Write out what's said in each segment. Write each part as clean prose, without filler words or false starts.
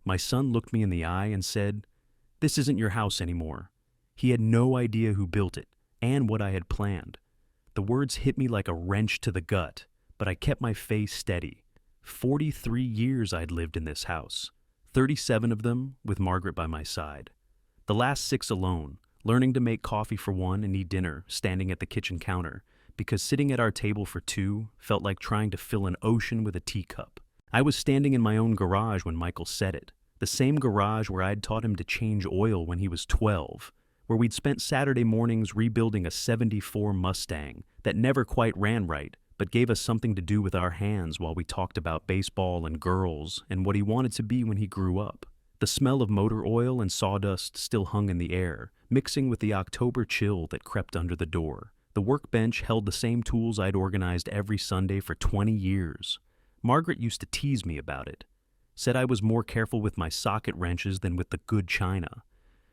My son looked me in the eye and said, "This isn't your house anymore." He had no idea who built it and what I had planned. The words hit me like a wrench to the gut, but I kept my face steady. 43 years I'd lived in this house, 37 of them with Margaret by my side. The last 6 alone, learning to make coffee for one and eat dinner standing at the kitchen counter, because sitting at our table for 2 felt like trying to fill an ocean with a teacup. I was standing in my own garage when Michael said it, the same garage where I'd taught him to change oil when he was 12, where we'd spent Saturday mornings rebuilding a '74 Mustang that never quite ran right, but gave us something to do with our hands while we talked about baseball and girls and what he wanted to be when he grew up. The smell of motor oil and sawdust still hung in the air, mixing with the October chill that crept under the door. The workbench held the same tools I'd organized every Sunday for 20 years. Margaret used to tease me about it, said I was more careful with my socket wrenches than with the good china.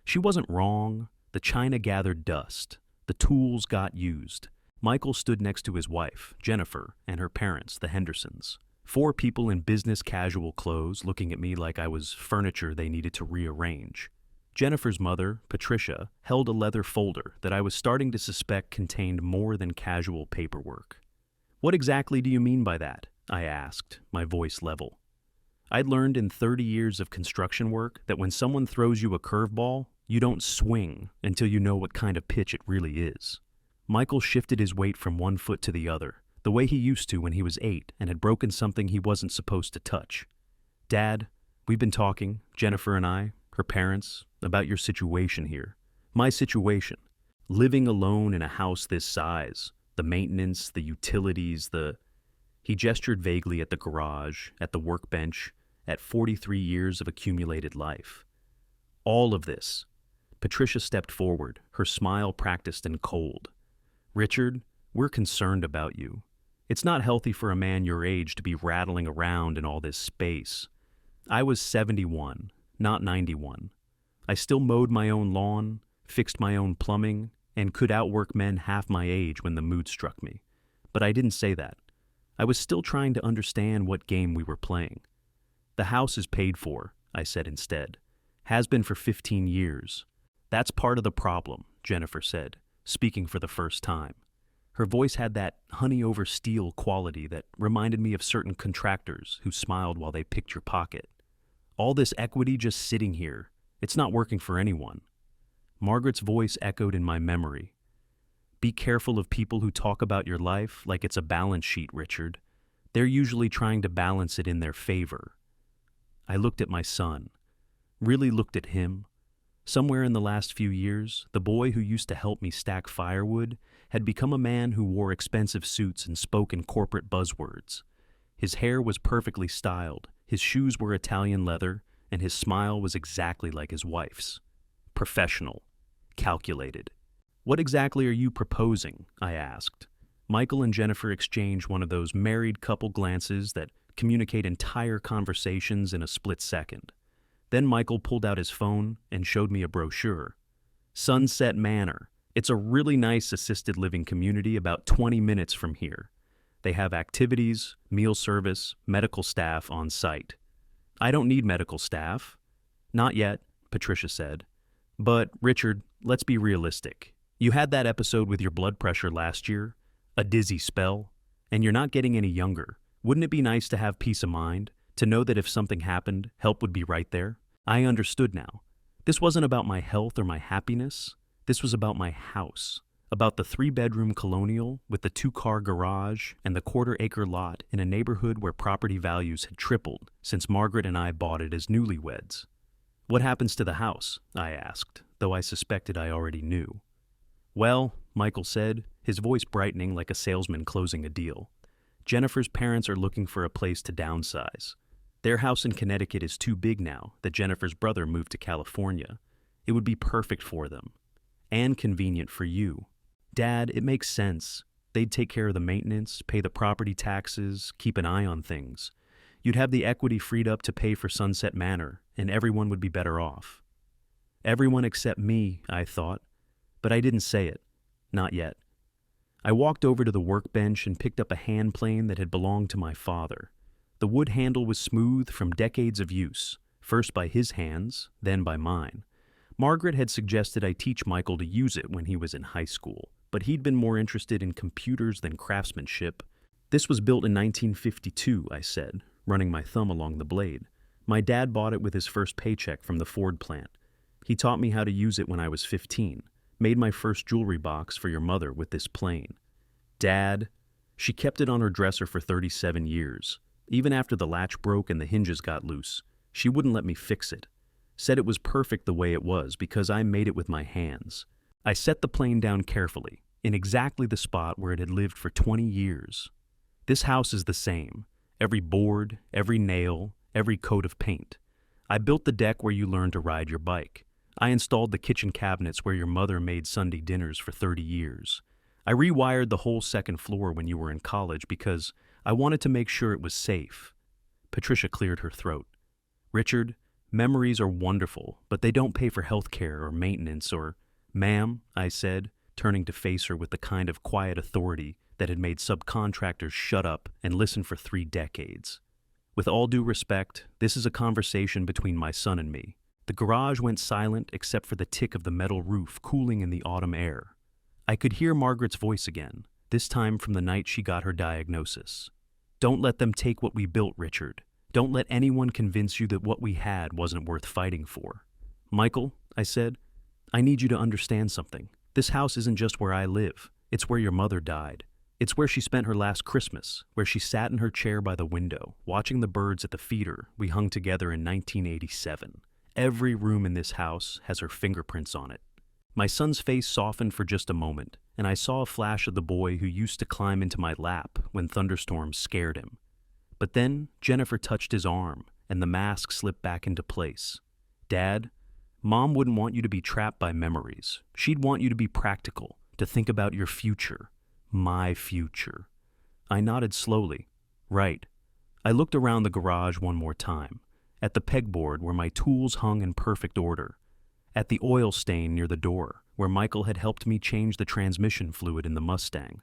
She wasn't wrong. The china gathered dust. The tools got used. Michael stood next to his wife, Jennifer, and her parents, the Hendersons. 4 people in business casual clothes looking at me like I was furniture they needed to rearrange. Jennifer's mother, Patricia, held a leather folder that I was starting to suspect contained more than casual paperwork. "What exactly do you mean by that?" I asked, my voice level. I'd learned in 30 years of construction work that when someone throws you a curveball, you don't swing until you know what kind of pitch it really is. Michael shifted his weight from one foot to the other, the way he used to when he was 8 and had broken something he wasn't supposed to touch. "Dad, we've been talking, Jennifer and I, her parents, about your situation here. My situation. Living alone in a house this size. The maintenance, the utilities, He gestured vaguely at the garage, at the workbench, at 43 years of accumulated life. All of this. Patricia stepped forward, her smile practiced and cold. "Richard, we're concerned about you. It's not healthy for a man your age to be rattling around in all this space. I was 71, not 91. I still mowed my own lawn, fixed my own plumbing, and could outwork men half my age when the mood struck me. But I didn't say that. I was still trying to understand what game we were playing. The house is paid for," I said instead. "Has been for 15 years. That's part of the problem," Jennifer said, speaking for the first time. Her voice had that honey-over-steel quality that reminded me of certain contractors who smiled while they picked your pocket. "All this equity just sitting here. It's not working for anyone." Margaret's voice echoed in my memory. "Be careful of people who talk about your life like it's a balance sheet, Richard. They're usually trying to balance it in their favor." I looked at my son, really looked at him. Somewhere in the last few years, the boy who used to help me stack firewood had become a man who wore expensive suits and spoke in corporate buzzwords. His hair was perfectly styled, his shoes were Italian leather, and his smile was exactly like his wife's. Professional, calculated. "What exactly are you proposing?" I asked. Michael and Jennifer exchanged one of those married couple glances that communicate entire conversations in a split second. Then Michael pulled out his phone and showed me a brochure. "Sunset Manor. It's a really nice assisted living community about 20 minutes from here. They have activities, meal service, medical staff on site." "I don't need medical staff." "Not yet," Patricia said. "But, Richard, let's be realistic. You had that episode with your blood pressure last year, a dizzy spell, and you're not getting any younger. Wouldn't it be nice to have peace of mind, to know that if something happened, help would be right there?" I understood now. This wasn't about my health or my happiness. This was about my house, about the 3-bedroom colonial with the 2-car garage and the 1/4-acre lot in a neighborhood where property values had tripled since Margaret and I bought it as newlyweds. "What happens to the house?" I asked, though I suspected I already knew. "Well," Michael said, his voice brightening like a salesman closing a deal, "Jennifer's parents are looking for a place to downsize. Their house in Connecticut is too big now that Jennifer's brother moved to California. It would be perfect for them. And convenient for you. Dad, it makes sense. They'd take care of the maintenance, pay the property taxes, keep an eye on things. You'd have the equity freed up to pay for Sunset Manor, and everyone would be better off." Everyone except me, I thought. But I didn't say it. Not yet. I walked over to the workbench and picked up a hand plane that had belonged to my father. The wood handle was smooth from decades of use, first by his hands, then by mine. Margaret had suggested I teach Michael to use it when he was in high school, but he'd been more interested in computers than craftsmanship. This was built in 1952, I said, running my thumb along the blade. My dad bought it with his first paycheck from the Ford plant. He taught me how to use it when I was 15, made my first jewelry box for your mother with this plane. Dad, she kept it on her dresser for 37 years. Even after the latch broke and the hinges got loose, she wouldn't let me fix it. Said it was perfect the way it was because I made it with my hands. I set the plane down carefully, in exactly the spot where it had lived for 20 years. This house is the same. Every board, every nail, every coat of paint. I built the deck where you learned to ride your bike. I installed the kitchen cabinets where your mother made Sunday dinners for 30 years. I rewired the whole second floor when you were in college because I wanted to make sure it was safe. Patricia cleared her throat. Richard, memories are wonderful, but they don't pay for health care or maintenance or... Ma'am, I said, turning to face her with the kind of quiet authority that had made subcontractors shut up and listen for 3 decades. With all due respect, this is a conversation between my son and me. The garage went silent except for the tick of the metal roof cooling in the autumn air. I could hear Margaret's voice again, this time from the night she got her diagnosis. Don't let them take what we built, Richard. Don't let anyone convince you that what we had wasn't worth fighting for. Michael, I said, I need you to understand something. This house isn't just where I live. It's where your mother died. It's where she spent her last Christmas, where she sat in her chair by the window, watching the birds at the feeder we hung together in 1987. Every room in this house has her fingerprints on it. My son's face softened for just a moment, and I saw a flash of the boy who used to climb into my lap when thunderstorms scared him. But then Jennifer touched his arm, and the mask slipped back into place. Dad, Mom wouldn't want you to be trapped by memories. She'd want you to be practical, to think about your future. My future. I nodded slowly. Right. I looked around the garage one more time, at the pegboard where my tools hung in perfect order, at the oil stain near the door where Michael had helped me change the transmission fluid in the Mustang,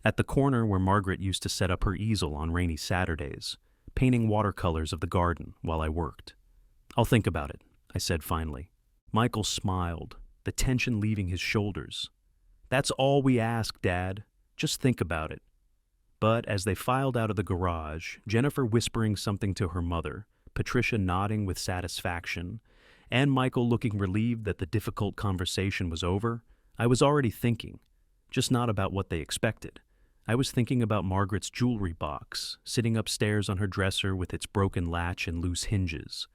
at the corner where Margaret used to set up her easel on rainy Saturdays, painting watercolors of the garden while I worked. I'll think about it, I said finally. Michael smiled, the tension leaving his shoulders. That's all we ask, Dad. Just think about it. But as they filed out of the garage, Jennifer whispering something to her mother, Patricia nodding with satisfaction, and Michael looking relieved that the difficult conversation was over, I was already thinking, just not about what they expected. I was thinking about Margaret's jewelry box, sitting upstairs on her dresser with its broken latch and loose hinges.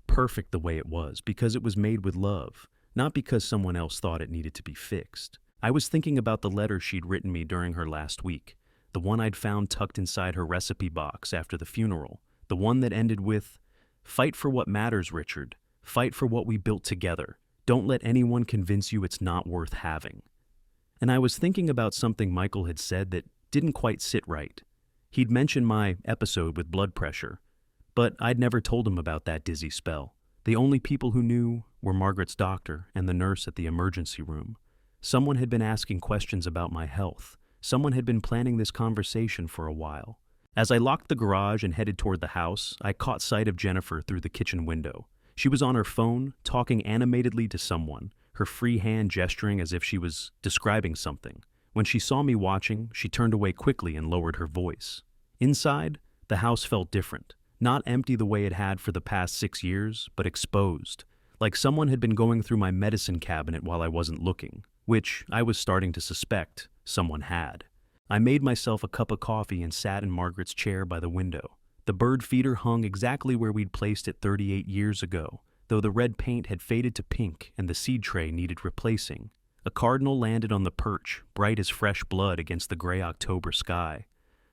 Perfect the way it was, because it was made with love, not because someone else thought it needed to be fixed. I was thinking about the letter she'd written me during her last week, the one I'd found tucked inside her recipe box after the funeral, the one that ended with, "Fight for what matters, Richard. Fight for what we built together. Don't let anyone convince you it's not worth having." And I was thinking about something Michael had said that didn't quite sit right. He'd mentioned my episode with blood pressure, but I'd never told him about that dizzy spell. The only people who knew were Margaret's doctor and the nurse at the emergency room. Someone had been asking questions about my health. Someone had been planning this conversation for a while. As I locked the garage and headed toward the house, I caught sight of Jennifer through the kitchen window. She was on her phone, talking animatedly to someone, her free hand gesturing as if she was describing something. When she saw me watching, she turned away quickly and lowered her voice. Inside, the house felt different. Not empty the way it had for the past 6 years, but exposed. Like someone had been going through my medicine cabinet while I wasn't looking, which I was starting to suspect someone had. I made myself a cup of coffee and sat in Margaret's chair by the window. The bird feeder hung exactly where we'd placed it 38 years ago, though the red paint had faded to pink and the seed tray needed replacing. A cardinal landed on the perch, bright as fresh blood against the gray October sky.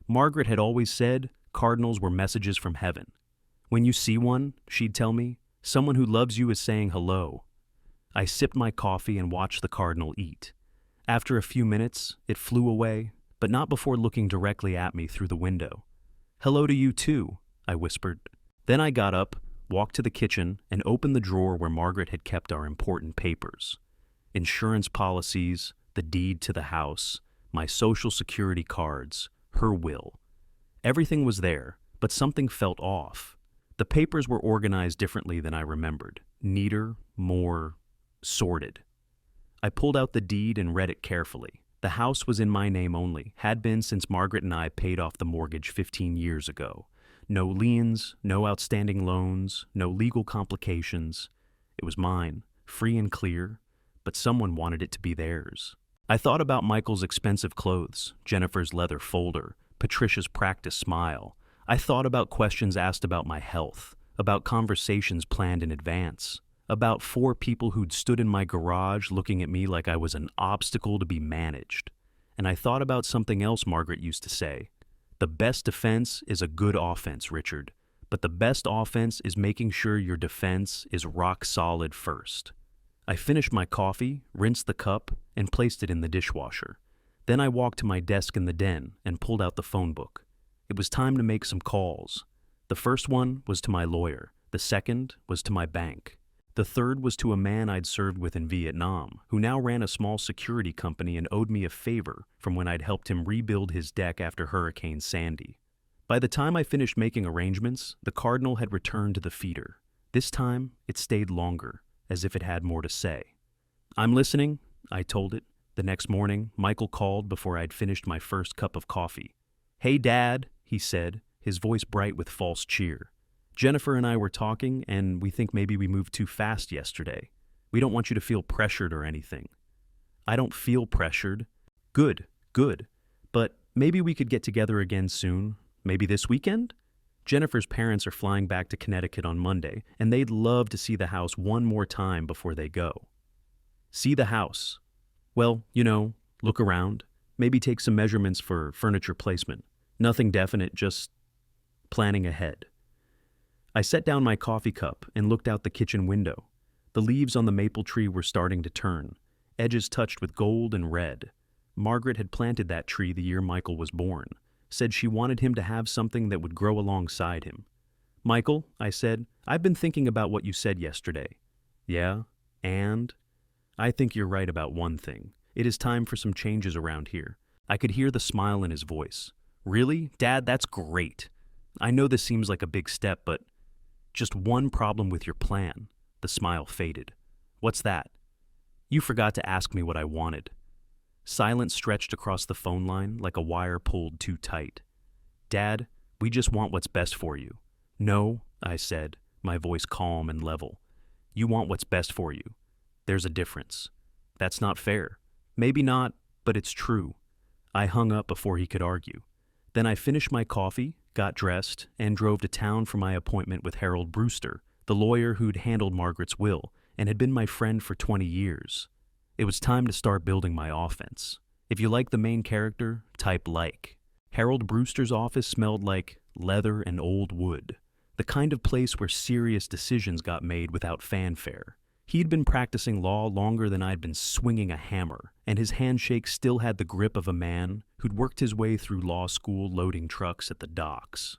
Margaret had always said cardinals were messages from heaven. When you see one, she'd tell me, someone who loves you is saying hello. I sipped my coffee and watched the cardinal eat. After a few minutes, it flew away, but not before looking directly at me through the window. "Hello to you too," I whispered. Then I got up, walked to the kitchen, and opened the drawer where Margaret had kept our important papers. Insurance policies, the deed to the house, my social security cards, her will. Everything was there, but something felt off. The papers were organized differently than I remembered, neater, more sorted. I pulled out the deed and read it carefully. The house was in my name only, had been since Margaret and I paid off the mortgage 15 years ago. No liens, no outstanding loans, no legal complications. It was mine, free and clear, but someone wanted it to be theirs. I thought about Michael's expensive clothes, Jennifer's leather folder, Patricia's practiced smile. I thought about questions asked about my health, about conversations planned in advance, about 4 people who'd stood in my garage looking at me like I was an obstacle to be managed. And I thought about something else Margaret used to say. The best defense is a good offense, Richard, but the best offense is making sure your defense is rock solid first. I finished my coffee, rinsed the cup, and placed it in the dishwasher. Then I walked to my desk in the den and pulled out the phone book. It was time to make some calls. The first one was to my lawyer. The second was to my bank. The third was to a man I'd served with in Vietnam, who now ran a small security company and owed me a favor from when I'd helped him rebuild his deck after Hurricane Sandy. By the time I finished making arrangements, the Cardinal had returned to the feeder. This time, it stayed longer, as if it had more to say. "I'm listening," I told it. The next morning, Michael called before I'd finished my first cup of coffee. "Hey, Dad," he said, his voice bright with false cheer. "Jennifer and I were talking, and we think maybe we moved too fast yesterday. We don't want you to feel pressured or anything." "I don't feel pressured." Good. But maybe we could get together again soon. Maybe this weekend?" Jennifer's parents are flying back to Connecticut on Monday, and they'd love to see the house one more time before they go. "See the house?" "Well, look around. Maybe take some measurements for furniture placement. Nothing definite, just planning ahead." I set down my coffee cup and looked out the kitchen window. The leaves on the maple tree were starting to turn, edges touched with gold and red. Margaret had planted that tree the year Michael was born, said she wanted him to have something that would grow alongside him. "Michael," I said, "I've been thinking about what you said yesterday." "Yeah? And?" "I think you're right about one thing. It is time for some changes around here." I could hear the smile in his voice. "Really? Dad, that's great. I know this seems like a big step, but just one problem with your plan." The smile faded. "What's that?" "You forgot to ask me what I wanted." Silence stretched across the phone line like a wire pulled too tight. "Dad, we just want what's best for you." "No," I said, my voice calm and level. "You want what's best for you. There's a difference." "That's not fair." "Maybe not, but it's true." I hung up before he could argue. Then I finished my coffee, got dressed, and drove to town for my appointment with Harold Brewster, the lawyer who'd handled Margaret's will and had been my friend for 20 years. It was time to start building my offense. If you like the main character, type like. Harold Brewster's office smelled like leather and old wood, the kind of place where serious decisions got made without fanfare. He'd been practicing law longer than I'd been swinging a hammer, and his handshake still had the grip of a man who'd worked his way through law school loading trucks at the docks.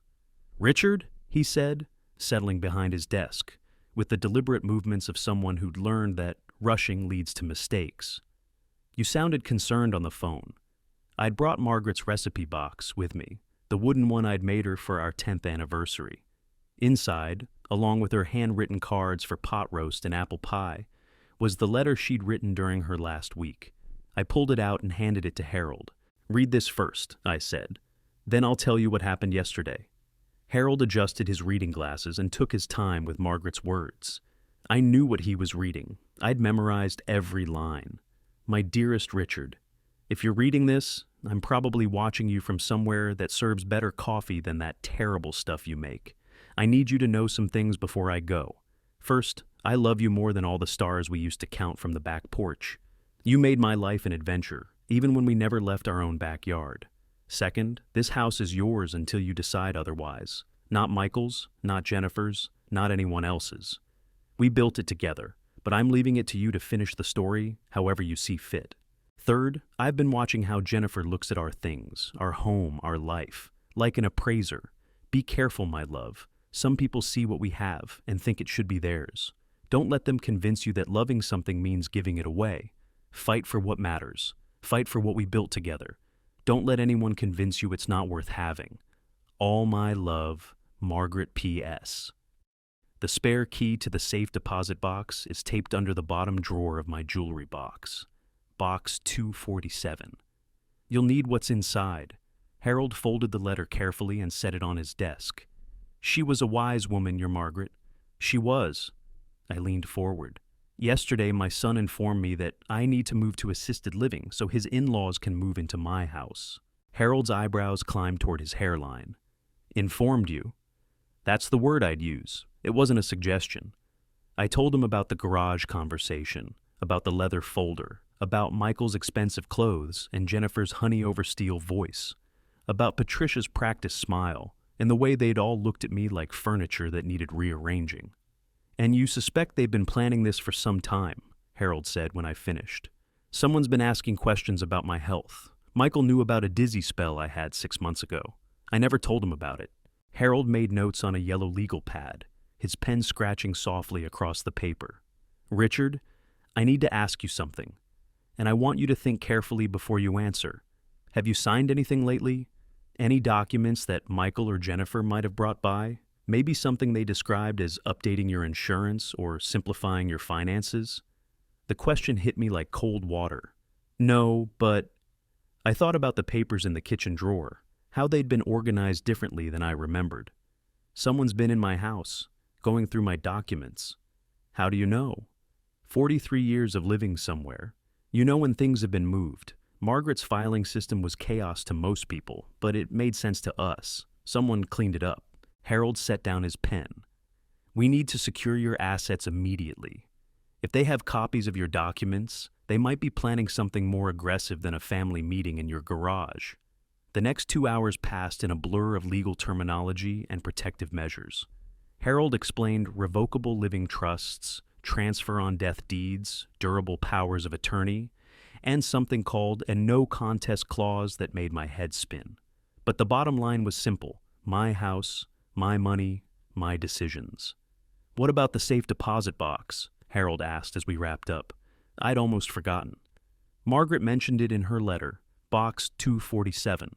"Richard," he said, settling behind his desk, with the deliberate movements of someone who'd learned that rushing leads to mistakes. "You sounded concerned on the phone." I'd brought Margaret's recipe box with me, the wooden one I'd made her for our 10th anniversary. Inside, along with her handwritten cards for pot roast and apple pie, was the letter she'd written during her last week. I pulled it out and handed it to Harold. "Read this first," I said. "Then I'll tell you what happened yesterday." Harold adjusted his reading glasses and took his time with Margaret's words. I knew what he was reading. I'd memorized every line. "My dearest Richard, if you're reading this, I'm probably watching you from somewhere that serves better coffee than that terrible stuff you make. I need you to know some things before I go. First, I love you more than all the stars we used to count from the back porch. You made my life an adventure, even when we never left our own backyard. Second, this house is yours until you decide otherwise. Not Michael's, not Jennifer's, not anyone else's. We built it together, but I'm leaving it to you to finish the story however you see fit. Third, I've been watching how Jennifer looks at our things, our home, our life, like an appraiser. Be careful, my love. Some people see what we have and think it should be theirs. Don't let them convince you that loving something means giving it away. Fight for what matters. Fight for what we built together. Don't let anyone convince you it's not worth having. All my love, Margaret P.S." The spare key to the safe deposit box is taped under the bottom drawer of my jewelry box. Box 247. You'll need what's inside. Harold folded the letter carefully and set it on his desk. She was a wise woman, your Margaret. She was. I leaned forward. Yesterday, my son informed me that I need to move to assisted living so his in-laws can move into my house. Harold's eyebrows climbed toward his hairline. Informed you? That's the word I'd use. It wasn't a suggestion. I told him about the garage conversation, about the leather folder, about Michael's expensive clothes and Jennifer's honey-over-steel voice, about Patricia's practiced smile, and the way they'd all looked at me like furniture that needed rearranging. And you suspect they've been planning this for some time, Harold said when I finished. Someone's been asking questions about my health. Michael knew about a dizzy spell I had 6 months ago. I never told him about it. Harold made notes on a yellow legal pad, his pen scratching softly across the paper. Richard, I need to ask you something, and I want you to think carefully before you answer. Have you signed anything lately? Any documents that Michael or Jennifer might have brought by? Maybe something they described as updating your insurance or simplifying your finances? The question hit me like cold water. No, but I thought about the papers in the kitchen drawer, how they'd been organized differently than I remembered. Someone's been in my house, going through my documents. How do you know? 43 years of living somewhere. You know when things have been moved. Margaret's filing system was chaos to most people, but it made sense to us. Someone cleaned it up. Harold set down his pen. We need to secure your assets immediately. If they have copies of your documents, they might be planning something more aggressive than a family meeting in your garage. The next 2 hours passed in a blur of legal terminology and protective measures. Harold explained revocable living trusts, transfer on death deeds, durable powers of attorney, and something called a no-contest clause that made my head spin. But the bottom line was simple. My house, my money, my decisions. What about the safe deposit box? Harold asked as we wrapped up. I'd almost forgotten. Margaret mentioned it in her letter, box 247.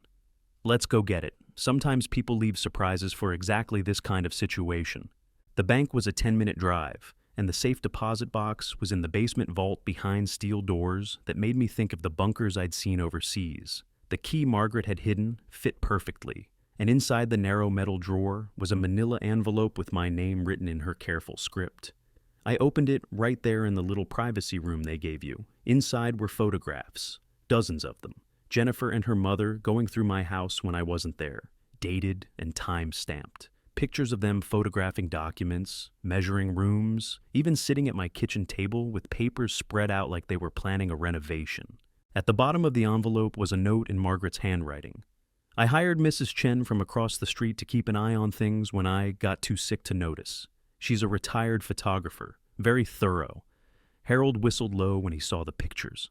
Let's go get it. Sometimes people leave surprises for exactly this kind of situation. The bank was a 10-minute drive, and the safe deposit box was in the basement vault behind steel doors that made me think of the bunkers I'd seen overseas. The key Margaret had hidden fit perfectly, and inside the narrow metal drawer was a manila envelope with my name written in her careful script. I opened it right there in the little privacy room they gave you. Inside were photographs, dozens of them. Jennifer and her mother going through my house when I wasn't there, dated and time-stamped. Pictures of them photographing documents, measuring rooms, even sitting at my kitchen table with papers spread out like they were planning a renovation. At the bottom of the envelope was a note in Margaret's handwriting. I hired Mrs. Chen from across the street to keep an eye on things when I got too sick to notice. She's a retired photographer, very thorough. Harold whistled low when he saw the pictures.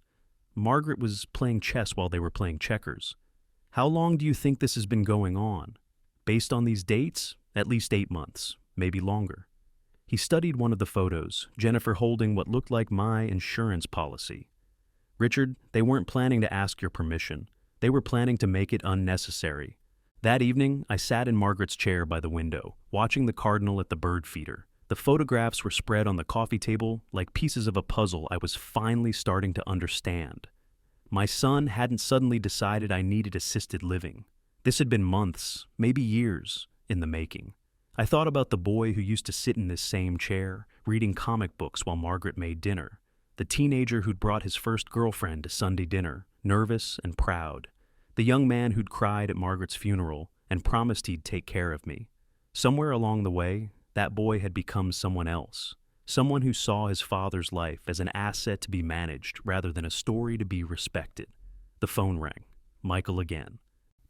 Margaret was playing chess while they were playing checkers. How long do you think this has been going on? Based on these dates, at least 8 months, maybe longer. He studied one of the photos, Jennifer holding what looked like my insurance policy. Richard, they weren't planning to ask your permission. They were planning to make it unnecessary. That evening, I sat in Margaret's chair by the window, watching the cardinal at the bird feeder. The photographs were spread on the coffee table like pieces of a puzzle I was finally starting to understand. My son hadn't suddenly decided I needed assisted living. This had been months, maybe years, in the making. I thought about the boy who used to sit in this same chair, reading comic books while Margaret made dinner. The teenager who'd brought his first girlfriend to Sunday dinner, nervous and proud. The young man who'd cried at Margaret's funeral and promised he'd take care of me. Somewhere along the way, that boy had become someone else. Someone who saw his father's life as an asset to be managed rather than a story to be respected. The phone rang. Michael again.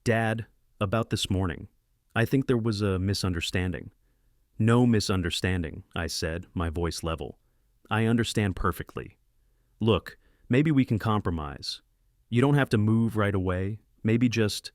Dad, about this morning. I think there was a misunderstanding. No misunderstanding, I said, my voice level. I understand perfectly. Look, maybe we can compromise. You don't have to move right away. Maybe just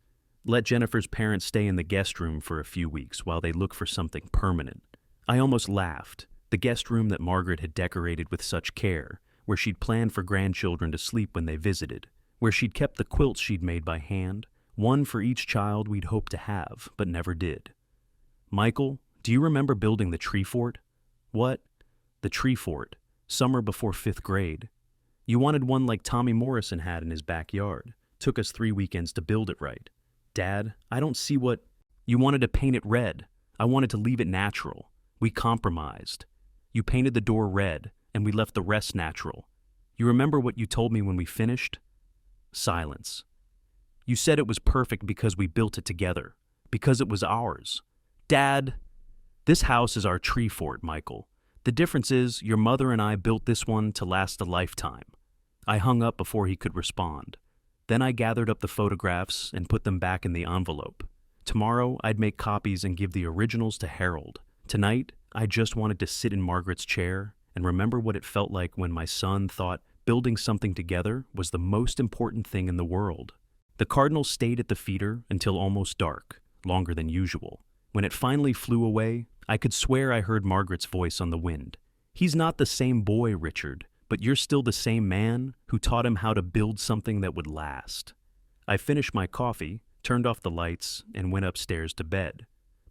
let Jennifer's parents stay in the guest room for a few weeks while they look for something permanent. I almost laughed. The guest room that Margaret had decorated with such care, where she'd planned for grandchildren to sleep when they visited, where she'd kept the quilts she'd made by hand, one for each child we'd hoped to have, but never did. Michael, do you remember building the tree fort? What? The tree fort. Summer before 5th grade. You wanted one like Tommy Morrison had in his backyard. Took us 3 weekends to build it right. Dad, I don't see what... You wanted to paint it red. I wanted to leave it natural. We compromised. You painted the door red, and we left the rest natural. You remember what you told me when we finished? Silence. You said it was perfect because we built it together. Because it was ours. Dad, this house is our tree fort, Michael. The difference is your mother and I built this one to last a lifetime. I hung up before he could respond. Then I gathered up the photographs and put them back in the envelope. Tomorrow, I'd make copies and give the originals to Harold. Tonight, I just wanted to sit in Margaret's chair and remember what it felt like when my son thought building something together was the most important thing in the world. The cardinal stayed at the feeder until almost dark, longer than usual. When it finally flew away, I could swear I heard Margaret's voice on the wind. He's not the same boy, Richard, but you're still the same man who taught him how to build something that would last. I finished my coffee, turned off the lights, and went upstairs to bed.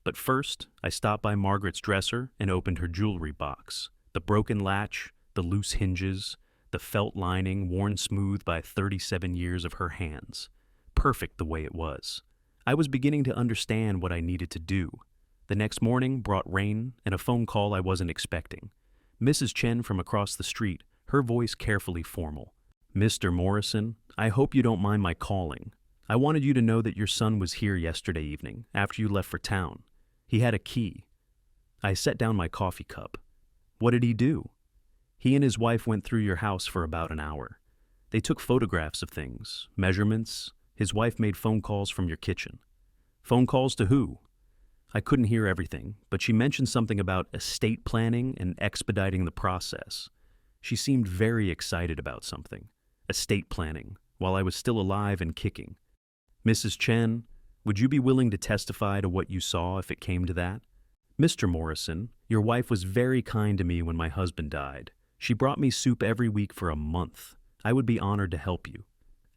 But first, I stopped by Margaret's dresser and opened her jewelry box. The broken latch, the loose hinges, the felt lining worn smooth by 37 years of her hands. Perfect the way it was. I was beginning to understand what I needed to do. The next morning brought rain and a phone call I wasn't expecting. Mrs. Chen from across the street, her voice carefully formal. Mr. Morrison, I hope you don't mind my calling. I wanted you to know that your son was here yesterday evening, after you left for town. He had a key. I set down my coffee cup. What did he do? He and his wife went through your house for about an hour. They took photographs of things, measurements. His wife made phone calls from your kitchen. Phone calls to who? I couldn't hear everything, but she mentioned something about estate planning and expediting the process. She seemed very excited about something. Estate planning, while I was still alive and kicking. Mrs. Chen, would you be willing to testify to what you saw if it came to that? Mr. Morrison, your wife was very kind to me when my husband died. She brought me soup every week for a month. I would be honored to help you.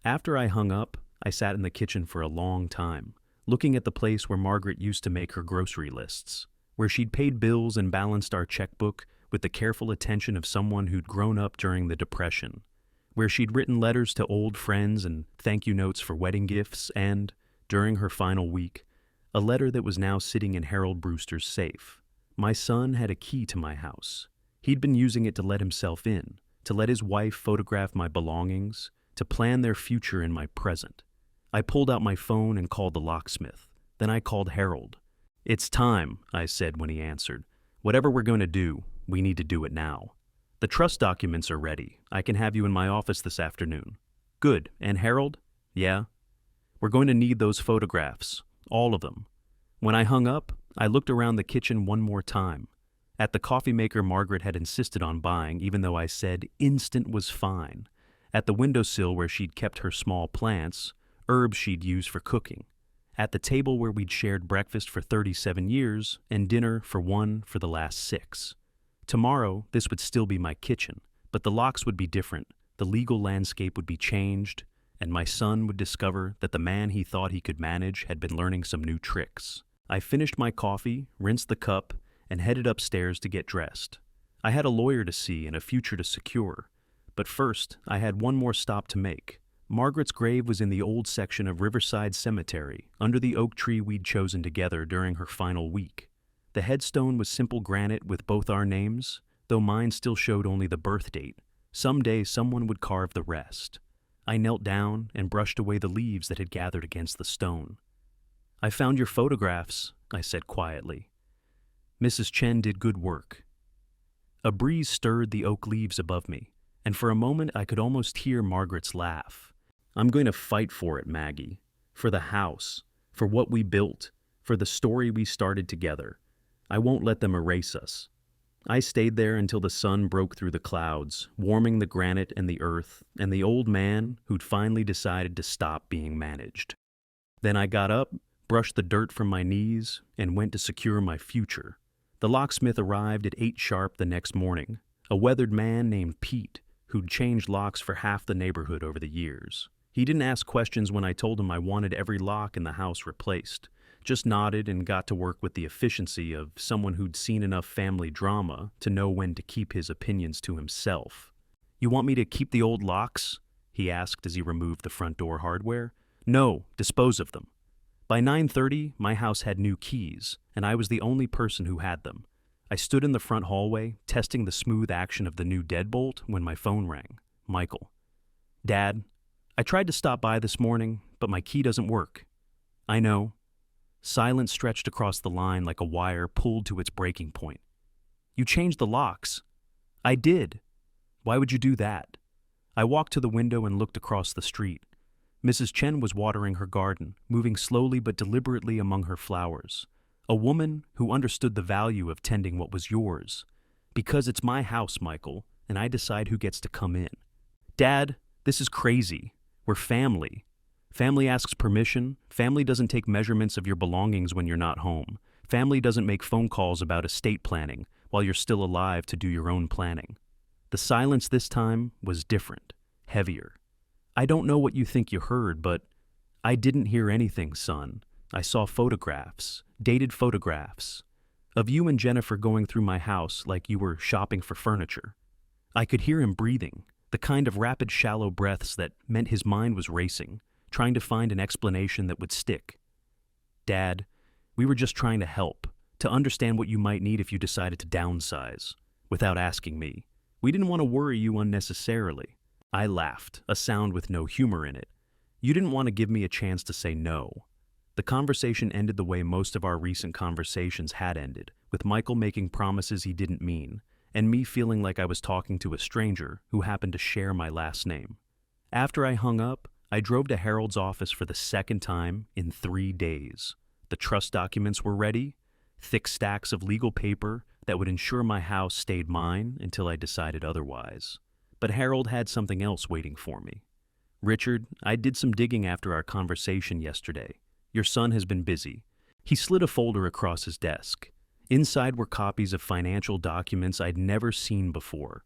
After I hung up, I sat in the kitchen for a long time, looking at the place where Margaret used to make her grocery lists, where she'd paid bills and balanced our checkbook with the careful attention of someone who'd grown up during the Depression, where she'd written letters to old friends and thank you notes for wedding gifts and, during her final week, a letter that was now sitting in Harold Brewster's safe. My son had a key to my house. He'd been using it to let himself in, to let his wife photograph my belongings, to plan their future in my present. I pulled out my phone and called the locksmith. Then I called Harold. It's time, I said when he answered. Whatever we're going to do, we need to do it now. The trust documents are ready. I can have you in my office this afternoon. Good. And Harold? Yeah? We're going to need those photographs. All of them. When I hung up, I looked around the kitchen one more time. At the coffee maker Margaret had insisted on buying, even though I said instant was fine. At the windowsill where she'd kept her small plants, herbs she'd used for cooking. At the table where we'd shared breakfast for 37 years and dinner for the last 6. Tomorrow, this would still be my kitchen, but the locks would be different, the legal landscape would be changed, and my son would discover that the man he thought he could manage had been learning some new tricks. I finished my coffee, rinsed the cup, and headed upstairs to get dressed. I had a lawyer to see and a future to secure, but first I had one more stop to make. Margaret's grave was in the old section of Riverside Cemetery, under the oak tree we'd chosen together during her final week. The headstone was simple granite with both our names, though mine still showed only the birth date. Someday someone would carve the rest. I knelt down and brushed away the leaves that had gathered against the stone. I found your photographs, I said quietly. Mrs. Chen did good work. A breeze stirred the oak leaves above me, and for a moment I could almost hear Margaret's laugh. I'm going to fight for it, Maggie. For the house, for what we built, for the story we started together. I won't let them erase us. I stayed there until the sun broke through the clouds, warming the granite and the earth, and the old man who'd finally decided to stop being managed. Then I got up, brushed the dirt from my knees, and went to secure my future. The locksmith arrived at 8 sharp the next morning, a weathered man named Pete, who'd changed locks for half the neighborhood over the years. He didn't ask questions when I told him I wanted every lock in the house replaced, just nodded and got to work with the efficiency of someone who'd seen enough family drama to know when to keep his opinions to himself. "You want me to keep the old locks?" he asked as he removed the front door hardware. "No, dispose of them." By 9:30, my house had new keys, and I was the only person who had them. I stood in the front hallway, testing the smooth action of the new deadbolt when my phone rang. Michael. "Dad, I tried to stop by this morning, but my key doesn't work." "I know." Silence stretched across the line like a wire pulled to its breaking point. "You changed the locks." "I did." "Why would you do that?" I walked to the window and looked across the street. Mrs. Chen was watering her garden, moving slowly but deliberately among her flowers. A woman who understood the value of tending what was yours. "Because it's my house, Michael, and I decide who gets to come in." "Dad, this is crazy. We're family. Family asks permission. Family doesn't take measurements of your belongings when you're not home. Family doesn't make phone calls about estate planning while you're still alive to do your own planning." The silence this time was different, heavier. "I don't know what you think you heard, but I didn't hear anything, son. I saw photographs, dated photographs, of you and Jennifer going through my house like you were shopping for furniture. I could hear him breathing, the kind of rapid, shallow breaths that meant his mind was racing, trying to find an explanation that would stick. Dad, we were just trying to help, to understand what you might need if you decided to downsize, without asking me. We didn't want to worry you unnecessarily." I laughed, a sound with no humor in it. "You didn't want to give me a chance to say no." The conversation ended the way most of our recent conversations had ended, with Michael making promises he didn't mean, and me feeling like I was talking to a stranger who happened to share my last name. After I hung up, I drove to Harold's office for the second time in 3 days. The trust documents were ready, thick stacks of legal paper that would ensure my house stayed mine until I decided otherwise. But Harold had something else waiting for me. "Richard, I did some digging after our conversation yesterday. Your son has been busy." He slid a folder across his desk. Inside were copies of financial documents I'd never seen before,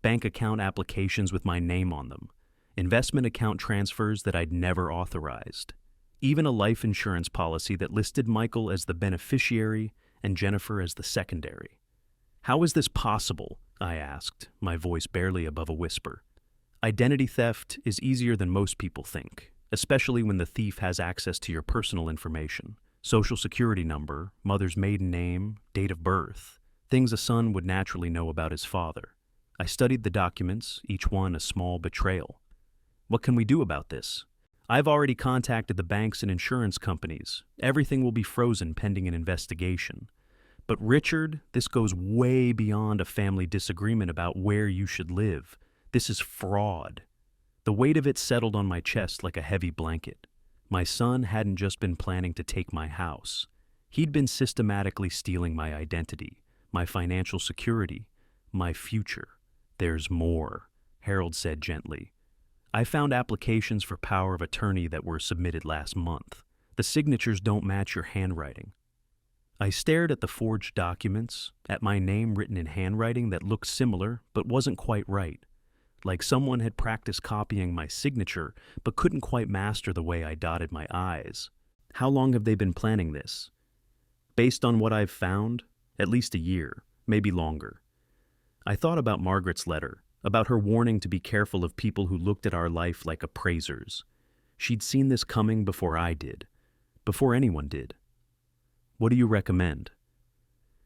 bank account applications with my name on them, investment account transfers that I'd never authorized, even a life insurance policy that listed Michael as the beneficiary and Jennifer as the secondary. "How is this possible?" I asked, my voice barely above a whisper. "Identity theft is easier than most people think, especially when the thief has access to your personal information, social security number, mother's maiden name, date of birth, things a son would naturally know about his father. I studied the documents, each one a small betrayal. What can we do about this? I've already contacted the banks and insurance companies. Everything will be frozen pending an investigation. But Richard, this goes way beyond a family disagreement about where you should live. This is fraud." The weight of it settled on my chest like a heavy blanket. My son hadn't just been planning to take my house. He'd been systematically stealing my identity, my financial security, my future. "There's more," Harold said gently. "I found applications for power of attorney that were submitted last month. The signatures don't match your handwriting." I stared at the forged documents, at my name written in handwriting that looked similar but wasn't quite right, like someone had practiced copying my signature but couldn't quite master the way I dotted my I's. "How long have they been planning this?" "Based on what I've found, at least a year, maybe longer." I thought about Margaret's letter, about her warning to be careful of people who looked at our life like appraisers. She'd seen this coming before I did, before anyone did. "What do you recommend?"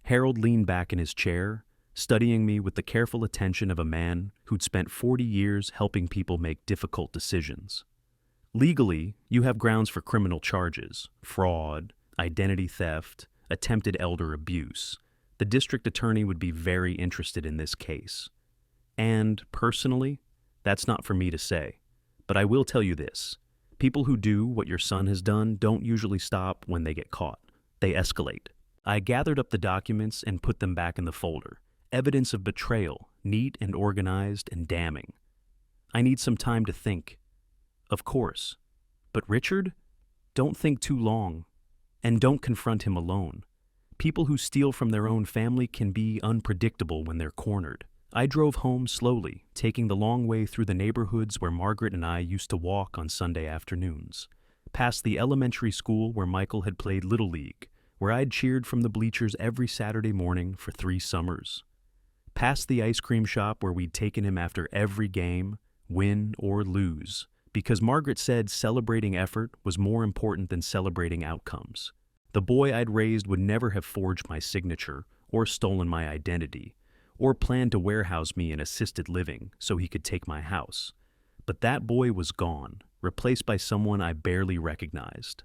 Harold leaned back in his chair, studying me with the careful attention of a man who'd spent 40 years helping people make difficult decisions. "Legally, you have grounds for criminal charges: fraud, identity theft, attempted elder abuse. The district attorney would be very interested in this case. And, personally, that's not for me to say. But I will tell you this. People who do what your son has done don't usually stop when they get caught. They escalate." I gathered up the documents and put them back in the folder. Evidence of betrayal, neat and organized and damning. "I need some time to think." "Of course. But Richard, don't think too long. And don't confront him alone. People who steal from their own family can be unpredictable when they're cornered." I drove home slowly, taking the long way through the neighborhoods where Margaret and I used to walk on Sunday afternoons. past the elementary school where Michael had played Little League, where I'd cheered from the bleachers every Saturday morning for 3 summers, past the ice cream shop where we'd taken him after every game, win or lose, because Margaret said celebrating effort was more important than celebrating outcomes. The boy I'd raised would never have forged my signature or stolen my identity, or planned to warehouse me in assisted living so he could take my house. But that boy was gone, replaced by someone I barely recognized.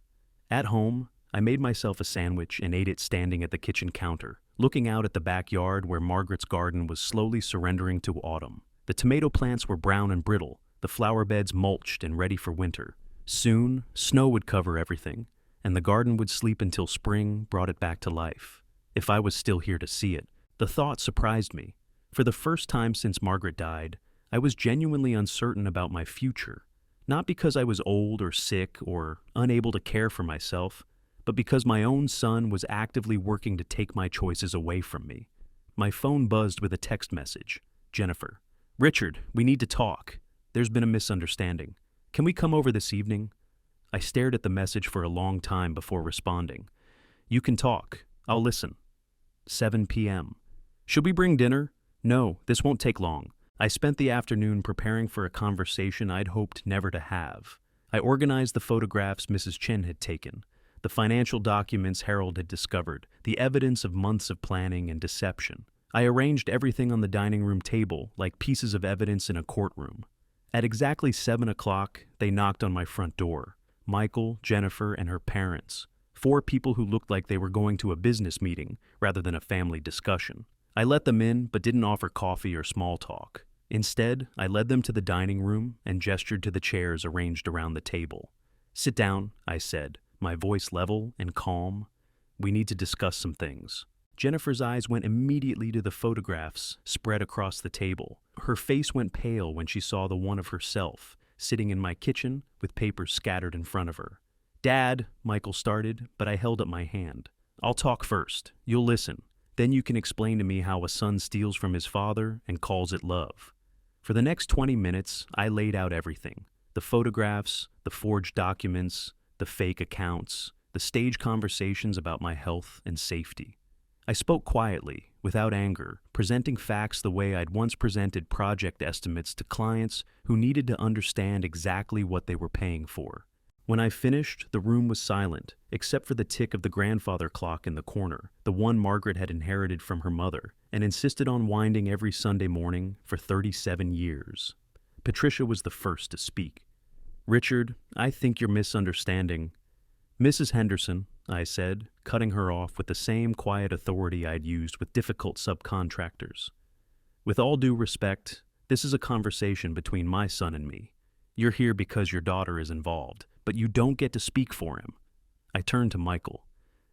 At home, I made myself a sandwich and ate it standing at the kitchen counter, looking out at the backyard where Margaret's garden was slowly surrendering to autumn. The tomato plants were brown and brittle, the flower beds mulched and ready for winter. Soon, snow would cover everything, and the garden would sleep until spring brought it back to life. If I was still here to see it. The thought surprised me. For the first time since Margaret died, I was genuinely uncertain about my future, not because I was old or sick or unable to care for myself, but because my own son was actively working to take my choices away from me. My phone buzzed with a text message. Jennifer. Richard, we need to talk. There's been a misunderstanding. Can we come over this evening? I stared at the message for a long time before responding. You can talk. I'll listen. 7 p.m. Should we bring dinner? No, this won't take long. I spent the afternoon preparing for a conversation I'd hoped never to have. I organized the photographs Mrs. Chen had taken, the financial documents Harold had discovered, the evidence of months of planning and deception. I arranged everything on the dining room table like pieces of evidence in a courtroom. At exactly 7 o'clock, they knocked on my front door. Michael, Jennifer, and her parents. 4 people who looked like they were going to a business meeting rather than a family discussion. I let them in but didn't offer coffee or small talk. Instead, I led them to the dining room and gestured to the chairs arranged around the table. Sit down, I said, my voice level and calm. We need to discuss some things. Jennifer's eyes went immediately to the photographs spread across the table. Her face went pale when she saw the one of herself, sitting in my kitchen with papers scattered in front of her. Dad, Michael started, but I held up my hand. I'll talk first. You'll listen. Then you can explain to me how a son steals from his father and calls it love. For the next 20 minutes, I laid out everything. The photographs, the forged documents, the fake accounts, the staged conversations about my health and safety. I spoke quietly, without anger, presenting facts the way I'd once presented project estimates to clients who needed to understand exactly what they were paying for. When I finished, the room was silent, except for the tick of the grandfather clock in the corner, the one Margaret had inherited from her mother, and insisted on winding every Sunday morning for 37 years. Patricia was the first to speak. Richard, I think you're misunderstanding. Mrs. Henderson, I said, cutting her off with the same quiet authority I'd used with difficult subcontractors. With all due respect, this is a conversation between my son and me. You're here because your daughter is involved, but you don't get to speak for him. I turned to Michael.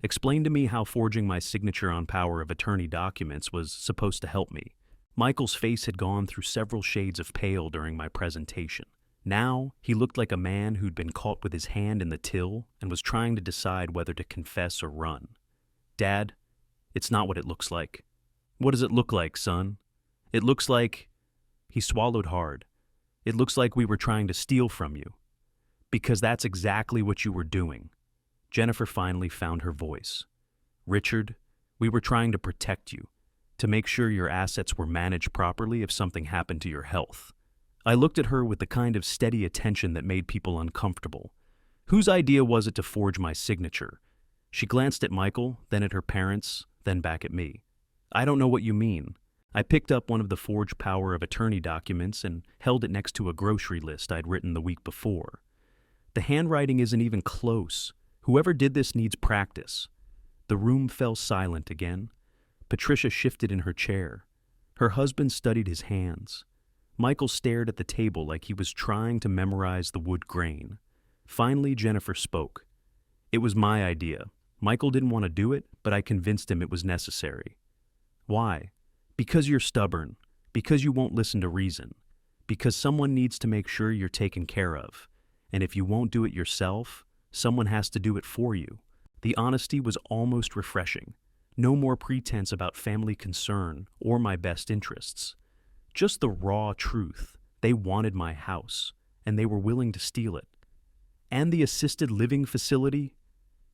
Explain to me how forging my signature on power of attorney documents was supposed to help me. Michael's face had gone through several shades of pale during my presentation. Now, he looked like a man who'd been caught with his hand in the till and was trying to decide whether to confess or run. Dad, it's not what it looks like. What does it look like, son? It looks like... He swallowed hard. It looks like we were trying to steal from you. Because that's exactly what you were doing. Jennifer finally found her voice. Richard, we were trying to protect you, to make sure your assets were managed properly if something happened to your health. I looked at her with the kind of steady attention that made people uncomfortable. Whose idea was it to forge my signature? She glanced at Michael, then at her parents, then back at me. I don't know what you mean. I picked up one of the forged power of attorney documents and held it next to a grocery list I'd written the week before. The handwriting isn't even close. Whoever did this needs practice. The room fell silent again. Patricia shifted in her chair. Her husband studied his hands. Michael stared at the table like he was trying to memorize the wood grain. Finally, Jennifer spoke. It was my idea. Michael didn't want to do it, but I convinced him it was necessary. Why? Because you're stubborn. Because you won't listen to reason. Because someone needs to make sure you're taken care of. And if you won't do it yourself, someone has to do it for you. The honesty was almost refreshing. No more pretense about family concern or my best interests. Just the raw truth. They wanted my house, and they were willing to steal it. And the assisted living facility?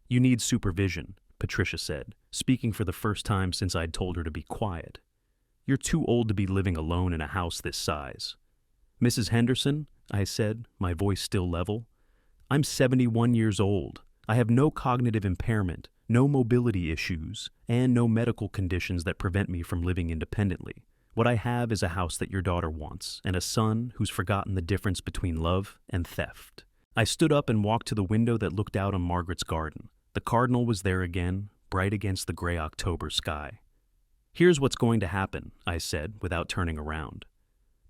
You need supervision, Patricia said, speaking for the first time since I'd told her to be quiet. You're too old to be living alone in a house this size. Mrs. Henderson, I said, my voice still level, I'm 71 years old. I have no cognitive impairment, no mobility issues, and no medical conditions that prevent me from living independently. What I have is a house that your daughter wants, and a son who's forgotten the difference between love and theft. I stood up and walked to the window that looked out on Margaret's garden. The cardinal was there again, bright against the gray October sky. Here's what's going to happen, I said, without turning around.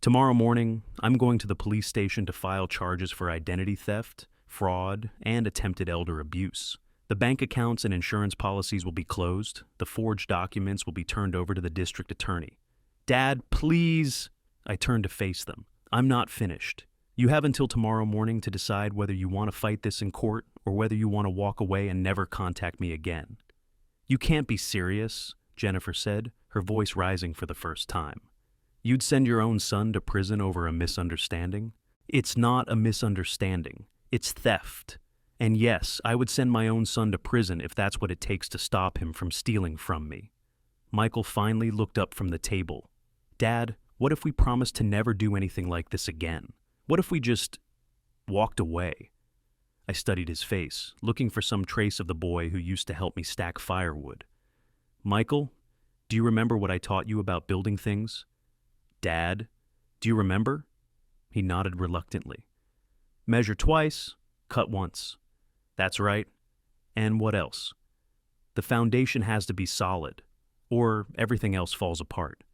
Tomorrow morning, I'm going to the police station to file charges for identity theft, fraud, and attempted elder abuse. The bank accounts and insurance policies will be closed. The forged documents will be turned over to the district attorney. Dad, please! I turned to face them. I'm not finished. You have until tomorrow morning to decide whether you want to fight this in court or whether you want to walk away and never contact me again. You can't be serious, Jennifer said, her voice rising for the first time. You'd send your own son to prison over a misunderstanding? It's not a misunderstanding. It's theft. And yes, I would send my own son to prison if that's what it takes to stop him from stealing from me. Michael finally looked up from the table. Dad, what if we promised to never do anything like this again? What if we just walked away? I studied his face, looking for some trace of the boy who used to help me stack firewood. Michael, do you remember what I taught you about building things? Dad, do you remember? He nodded reluctantly. Measure twice, cut once. That's right. And what else? The foundation has to be solid, or everything else falls apart.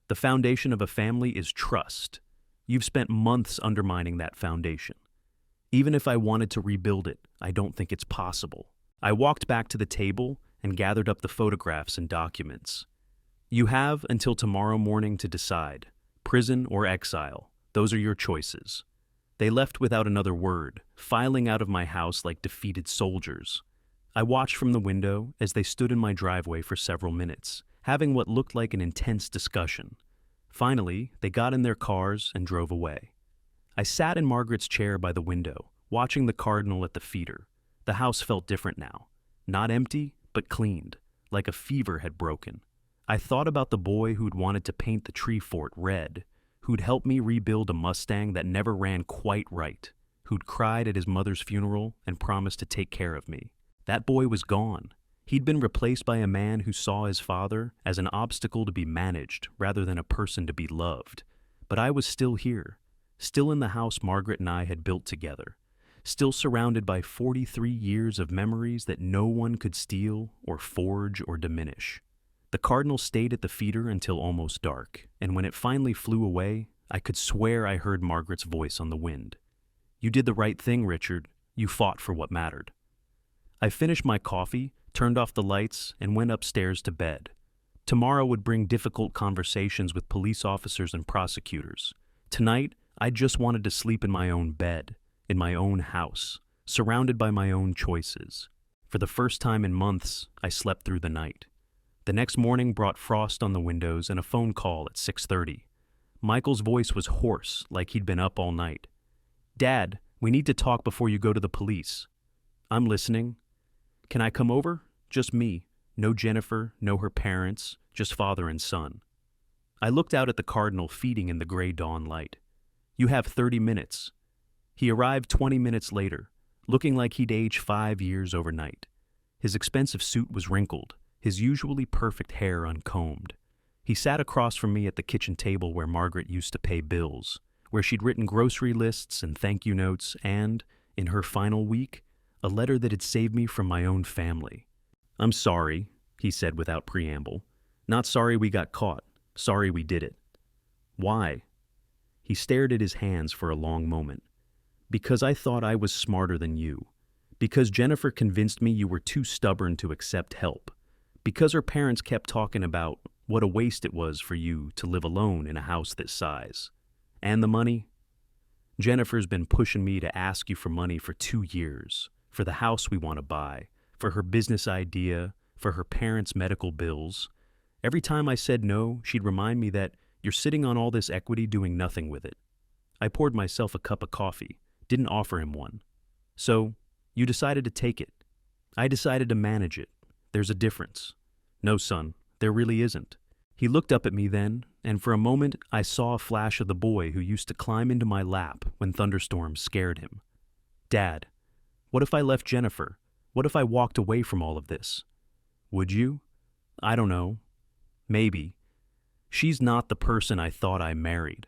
The foundation of a family is trust. You've spent months undermining that foundation. Even if I wanted to rebuild it, I don't think it's possible. I walked back to the table and gathered up the photographs and documents. You have until tomorrow morning to decide. Prison or exile. Those are your choices. They left without another word, filing out of my house like defeated soldiers. I watched from the window as they stood in my driveway for several minutes, having what looked like an intense discussion. Finally, they got in their cars and drove away. I sat in Margaret's chair by the window, watching the cardinal at the feeder. The house felt different now. Not empty, but cleaned, like a fever had broken. I thought about the boy who'd wanted to paint the tree fort red, who'd helped me rebuild a Mustang that never ran quite right, who'd cried at his mother's funeral and promised to take care of me. That boy was gone. He'd been replaced by a man who saw his father as an obstacle to be managed rather than a person to be loved. But I was still here, still in the house Margaret and I had built together, still surrounded by 43 years of memories that no one could steal or forge or diminish. The cardinal stayed at the feeder until almost dark, and when it finally flew away, I could swear I heard Margaret's voice on the wind. You did the right thing, Richard. You fought for what mattered. I finished my coffee, turned off the lights, and went upstairs to bed. Tomorrow would bring difficult conversations with police officers and prosecutors. Tonight, I just wanted to sleep in my own bed, in my own house, surrounded by my own choices. For the first time in months, I slept through the night. The next morning brought frost on the windows and a phone call at 6:30. Michael's voice was hoarse, like he'd been up all night. Dad, we need to talk before you go to the police. I'm listening. Can I come over? Just me. No Jennifer, no her parents, just father and son. I looked out at the cardinal feeding in the gray dawn light. You have 30 minutes. He arrived 20 minutes later, looking like he'd aged 5 years overnight. His expensive suit was wrinkled, his usually perfect hair uncombed. He sat across from me at the kitchen table where Margaret used to pay bills, where she'd written grocery lists and thank you notes and, in her final week, a letter that had saved me from my own family. I'm sorry, he said without preamble. Not sorry we got caught. Sorry we did it. Why? He stared at his hands for a long moment. Because I thought I was smarter than you. Because Jennifer convinced me you were too stubborn to accept help. Because her parents kept talking about what a waste it was for you to live alone in a house this size. And the money? Jennifer's been pushing me to ask you for money for 2 years, for the house we want to buy, for her business idea, for her parents' medical bills. Every time I said no, she'd remind me that you're sitting on all this equity doing nothing with it. I poured myself a cup of coffee, didn't offer him one. So, you decided to take it. I decided to manage it. There's a difference. No, son, there really isn't. He looked up at me then, and for a moment I saw a flash of the boy who used to climb into my lap when thunderstorms scared him. Dad, what if I left Jennifer? What if I walked away from all of this? Would you? I don't know. Maybe. She's not the person I thought I married.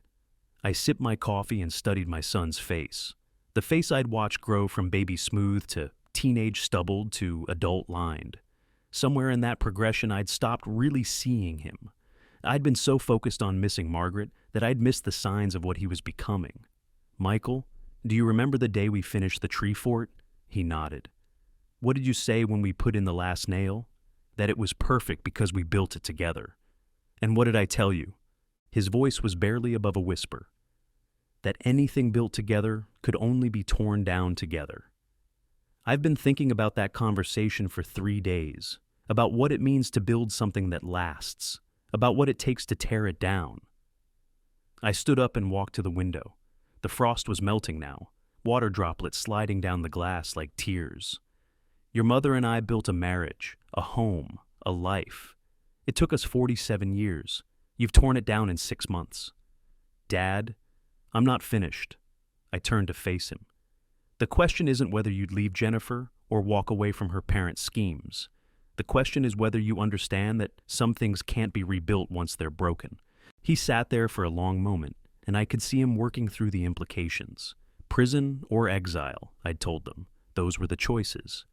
I sipped my coffee and studied my son's face. The face I'd watched grow from baby smooth to teenage stubbled to adult lined. Somewhere in that progression I'd stopped really seeing him. I'd been so focused on missing Margaret that I'd missed the signs of what he was becoming. Michael, do you remember the day we finished the tree fort? He nodded. What did you say when we put in the last nail? That it was perfect because we built it together. And what did I tell you? His voice was barely above a whisper. That anything built together could only be torn down together. I've been thinking about that conversation for 3 days, about what it means to build something that lasts, about what it takes to tear it down. I stood up and walked to the window. The frost was melting now, water droplets sliding down the glass like tears. Your mother and I built a marriage, a home, a life. It took us 47 years. You've torn it down in 6 months. Dad, I'm not finished. I turned to face him. The question isn't whether you'd leave Jennifer or walk away from her parents' schemes. The question is whether you understand that some things can't be rebuilt once they're broken. He sat there for a long moment, and I could see him working through the implications. Prison or exile, I'd told them. Those were the choices.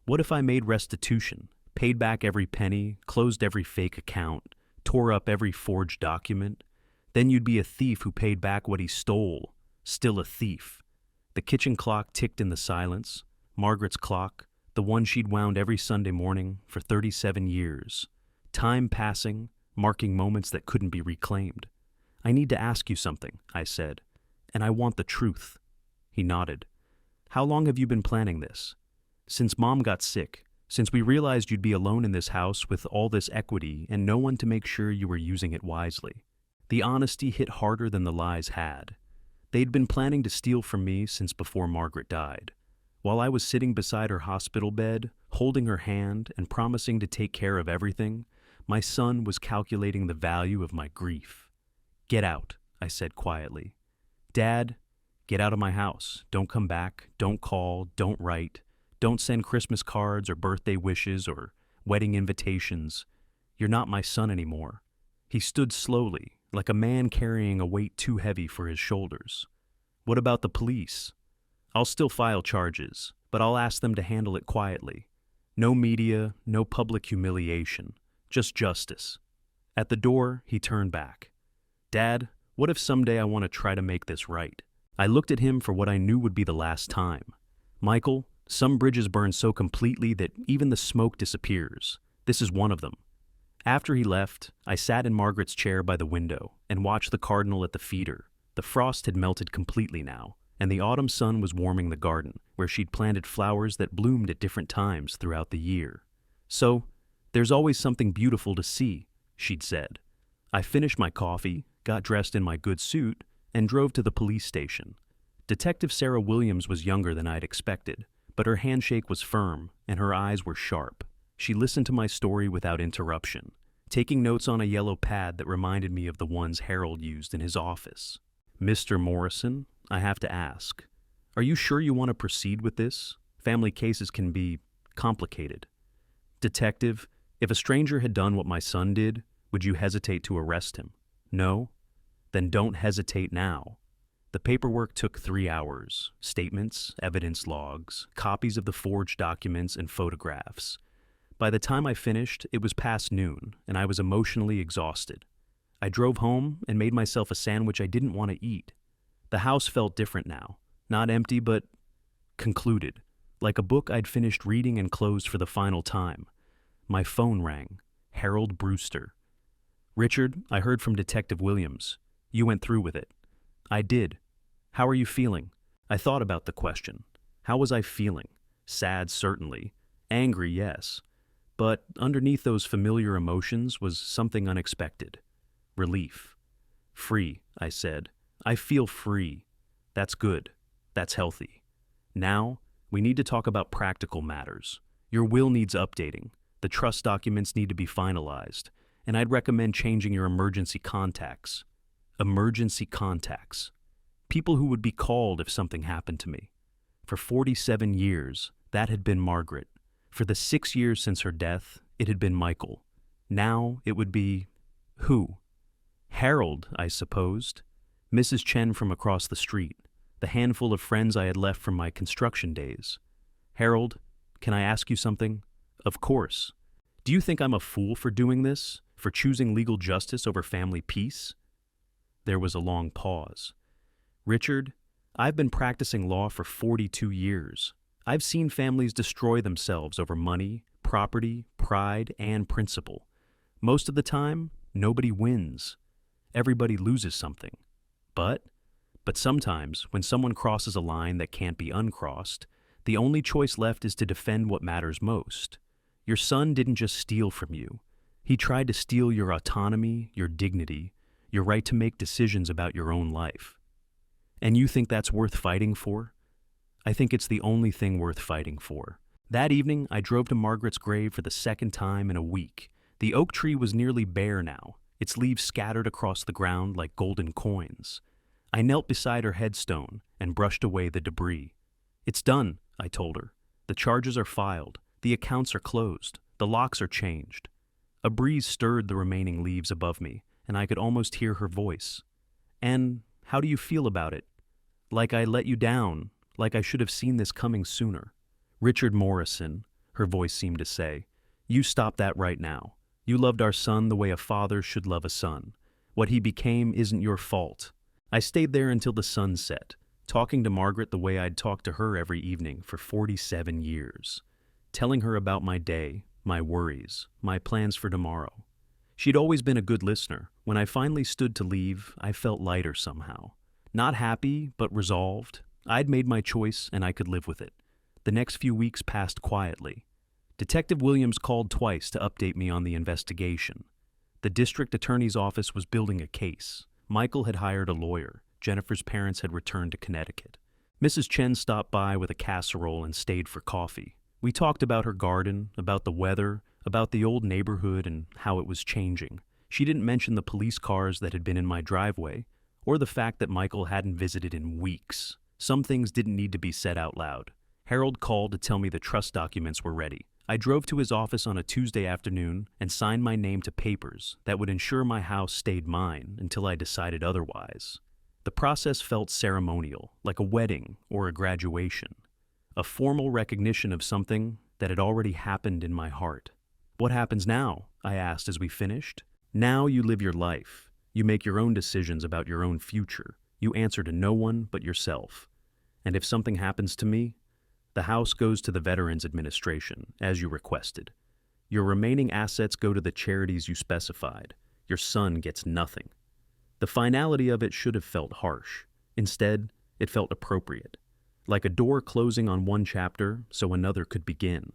What if I made restitution, paid back every penny, closed every fake account, tore up every forged document? Then you'd be a thief who paid back what he stole, still a thief. The kitchen clock ticked in the silence, Margaret's clock, the one she'd wound every Sunday morning for 37 years. Time passing, marking moments that couldn't be reclaimed. I need to ask you something, I said, and I want the truth. He nodded. How long have you been planning this? Since Mom got sick, since we realized you'd be alone in this house with all this equity and no one to make sure you were using it wisely. The honesty hit harder than the lies had. They'd been planning to steal from me since before Margaret died. While I was sitting beside her hospital bed, holding her hand and promising to take care of everything, my son was calculating the value of my grief. Get out, I said quietly. Dad, get out of my house. Don't come back. Don't call. Don't write. Don't send Christmas cards or birthday wishes or wedding invitations. You're not my son anymore. He stood slowly, like a man carrying a weight too heavy for his shoulders. What about the police? I'll still file charges, but I'll ask them to handle it quietly. No media, no public humiliation, just justice. At the door, he turned back. Dad, what if someday I want to try to make this right? I looked at him for what I knew would be the last time. Michael, some bridges burn so completely that even the smoke disappears. This is one of them. After he left, I sat in Margaret's chair by the window and watched the cardinal at the feeder. The frost had melted completely now, and the autumn sun was warming the garden, where she'd planted flowers that bloomed at different times throughout the year. So, there's always something beautiful to see, she'd said. I finished my coffee, got dressed in my good suit, and drove to the police station. Detective Sarah Williams was younger than I'd expected, but her handshake was firm and her eyes were sharp. She listened to my story without interruption, taking notes on a yellow pad that reminded me of the ones Harold used in his office. Mr. Morrison, I have to ask, are you sure you want to proceed with this? Family cases can be complicated. Detective, if a stranger had done what my son did, would you hesitate to arrest him? No? Then don't hesitate now. The paperwork took 3 hours. Statements, evidence logs, copies of the forged documents, and photographs. By the time I finished, it was past noon, and I was emotionally exhausted. I drove home and made myself a sandwich I didn't want to eat. The house felt different now. Not empty, but concluded. Like a book I'd finished reading and closed for the final time. My phone rang. Harold Brewster. Richard, I heard from Detective Williams. You went through with it. I did. How are you feeling? I thought about the question. How was I feeling? Sad, certainly. Angry, yes. But underneath those familiar emotions was something unexpected. Relief. Free, I said. I feel free. That's good. That's healthy. Now, We need to talk about practical matters. Your will needs updating. The trust documents need to be finalized. And I'd recommend changing your emergency contacts. Emergency contacts. People who would be called if something happened to me. For 47 years, that had been Margaret. For the 6 years since her death, it had been Michael. Now it would be... who? Harold, I supposed. Mrs. Chen from across the street. The handful of friends I had left from my construction days. Harold, can I ask you something? Of course. Do you think I'm a fool for doing this? For choosing legal justice over family peace? There was a long pause. Richard, I've been practicing law for 42 years. I've seen families destroy themselves over money, property, pride, and principle. Most of the time, nobody wins. Everybody loses something. But sometimes, when someone crosses a line that can't be uncrossed, the only choice left is to defend what matters most. Your son didn't just steal from you. He tried to steal your autonomy, your dignity, your right to make decisions about your own life. And you think that's worth fighting for? I think it's the only thing worth fighting for. That evening, I drove to Margaret's grave for the second time in a week. The oak tree was nearly bare now, its leaves scattered across the ground like golden coins. I knelt beside her headstone and brushed away the debris. It's done, I told her. The charges are filed. The accounts are closed. The locks are changed. A breeze stirred the remaining leaves above me, and I could almost hear her voice. And how do you feel about it? Like I let you down, like I should have seen this coming sooner. Richard Morrison, her voice seemed to say, you stop that right now. You loved our son the way a father should love a son. What he became isn't your fault. I stayed there until the sun set, talking to Margaret the way I'd talked to her every evening for 47 years, telling her about my day, my worries, my plans for tomorrow. She'd always been a good listener. When I finally stood to leave, I felt lighter somehow. Not happy, but resolved. I'd made my choice, and I could live with it. The next few weeks passed quietly. Detective Williams called twice to update me on the investigation. The district attorney's office was building a case. Michael had hired a lawyer. Jennifer's parents had returned to Connecticut. Mrs. Chen stopped by with a casserole and stayed for coffee. We talked about her garden, about the weather, about the old neighborhood and how it was changing. She didn't mention the police cars that had been in my driveway, or the fact that Michael hadn't visited in weeks. Some things didn't need to be said out loud. Harold called to tell me the trust documents were ready. I drove to his office on a Tuesday afternoon and signed my name to papers that would ensure my house stayed mine until I decided otherwise. The process felt ceremonial, like a wedding or a graduation, a formal recognition of something that had already happened in my heart. What happens now? I asked as we finished. Now you live your life. You make your own decisions about your own future. You answer to no one but yourself. And if something happens to me, the house goes to the Veterans Administration, as you requested. Your remaining assets go to the charities you specified. Your son gets nothing. The finality of it should have felt harsh. Instead, it felt appropriate. Like a door closing on one chapter so another could begin.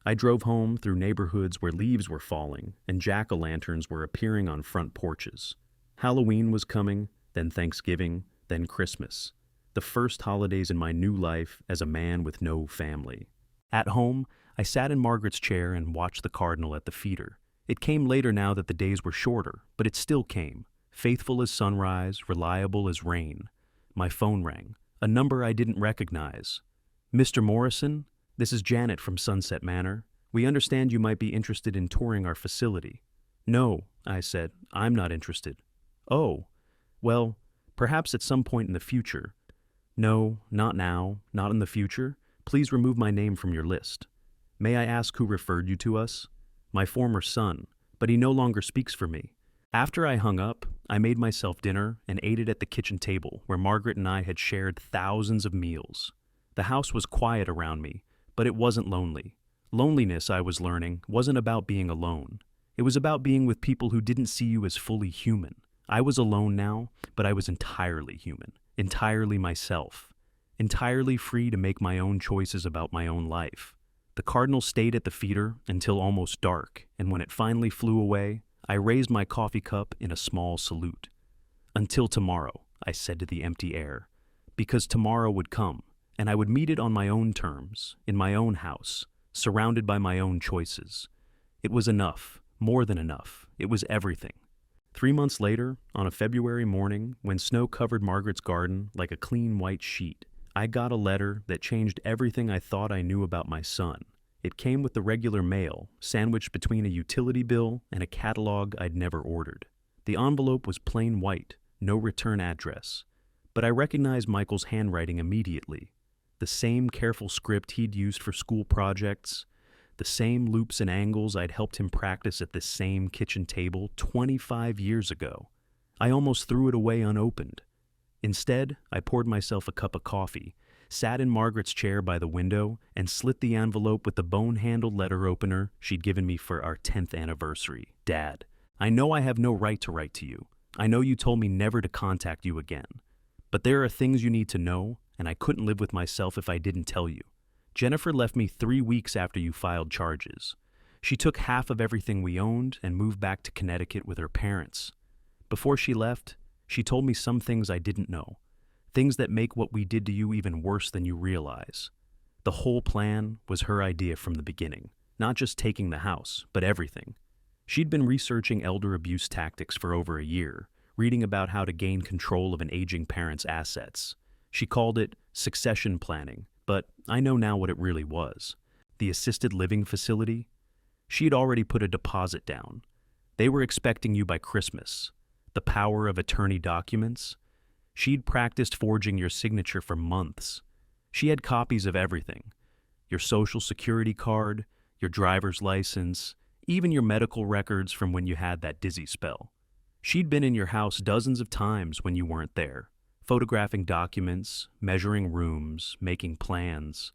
I drove home through neighborhoods where leaves were falling and jack-o'-lanterns were appearing on front porches. Halloween was coming, then Thanksgiving, then Christmas. The first holidays in my new life as a man with no family. At home, I sat in Margaret's chair and watched the cardinal at the feeder. It came later now that the days were shorter, but it still came. Faithful as sunrise, reliable as rain. My phone rang. A number I didn't recognize. Mr. Morrison, this is Janet from Sunset Manor. We understand you might be interested in touring our facility. No, I said, I'm not interested. Oh, well, perhaps at some point in the future. No, not now, not in the future. Please remove my name from your list. May I ask who referred you to us? My former son, but he no longer speaks for me. After I hung up, I made myself dinner and ate it at the kitchen table where Margaret and I had shared thousands of meals. The house was quiet around me, but it wasn't lonely. Loneliness, I was learning, wasn't about being alone. It was about being with people who didn't see you as fully human. I was alone now, but I was entirely human. Entirely myself, entirely free to make my own choices about my own life. The cardinal stayed at the feeder until almost dark, and when it finally flew away, I raised my coffee cup in a small salute. Until tomorrow, I said to the empty air, because tomorrow would come, and I would meet it on my own terms, in my own house, surrounded by my own choices. It was enough, more than enough. It was everything. 3 months later, on a February morning, when snow covered Margaret's garden like a clean white sheet, I got a letter that changed everything I thought I knew about my son. It came with the regular mail, sandwiched between a utility bill and a catalog I'd never ordered. The envelope was plain white, no return address. But I recognized Michael's handwriting immediately. The same careful script he'd used for school projects, the same loops and angles I'd helped him practice at this same kitchen table 25 years ago. I almost threw it away unopened. Instead, I poured myself a cup of coffee, sat in Margaret's chair by the window, and slit the envelope with the bone-handled letter opener she'd given me for our 10th anniversary. Dad, I know I have no right to write to you. I know you told me never to contact you again. But there are things you need to know, and I couldn't live with myself if I didn't tell you. Jennifer left me 3 weeks after you filed charges. She took half of everything we owned and moved back to Connecticut with her parents. Before she left, she told me some things I didn't know, things that make what we did to you even worse than you realize. The whole plan was her idea from the beginning, not just taking the house, but everything. She'd been researching elder abuse tactics for over a year, reading about how to gain control of an aging parent's assets. She called it succession planning, but I know now what it really was. The assisted living facility? She had already put a deposit down. They were expecting you by Christmas. The power of attorney documents? She'd practiced forging your signature for months. She had copies of everything. Your social security card, your driver's license, even your medical records from when you had that dizzy spell. She'd been in your house dozens of times when you weren't there, photographing documents, measuring rooms, making plans.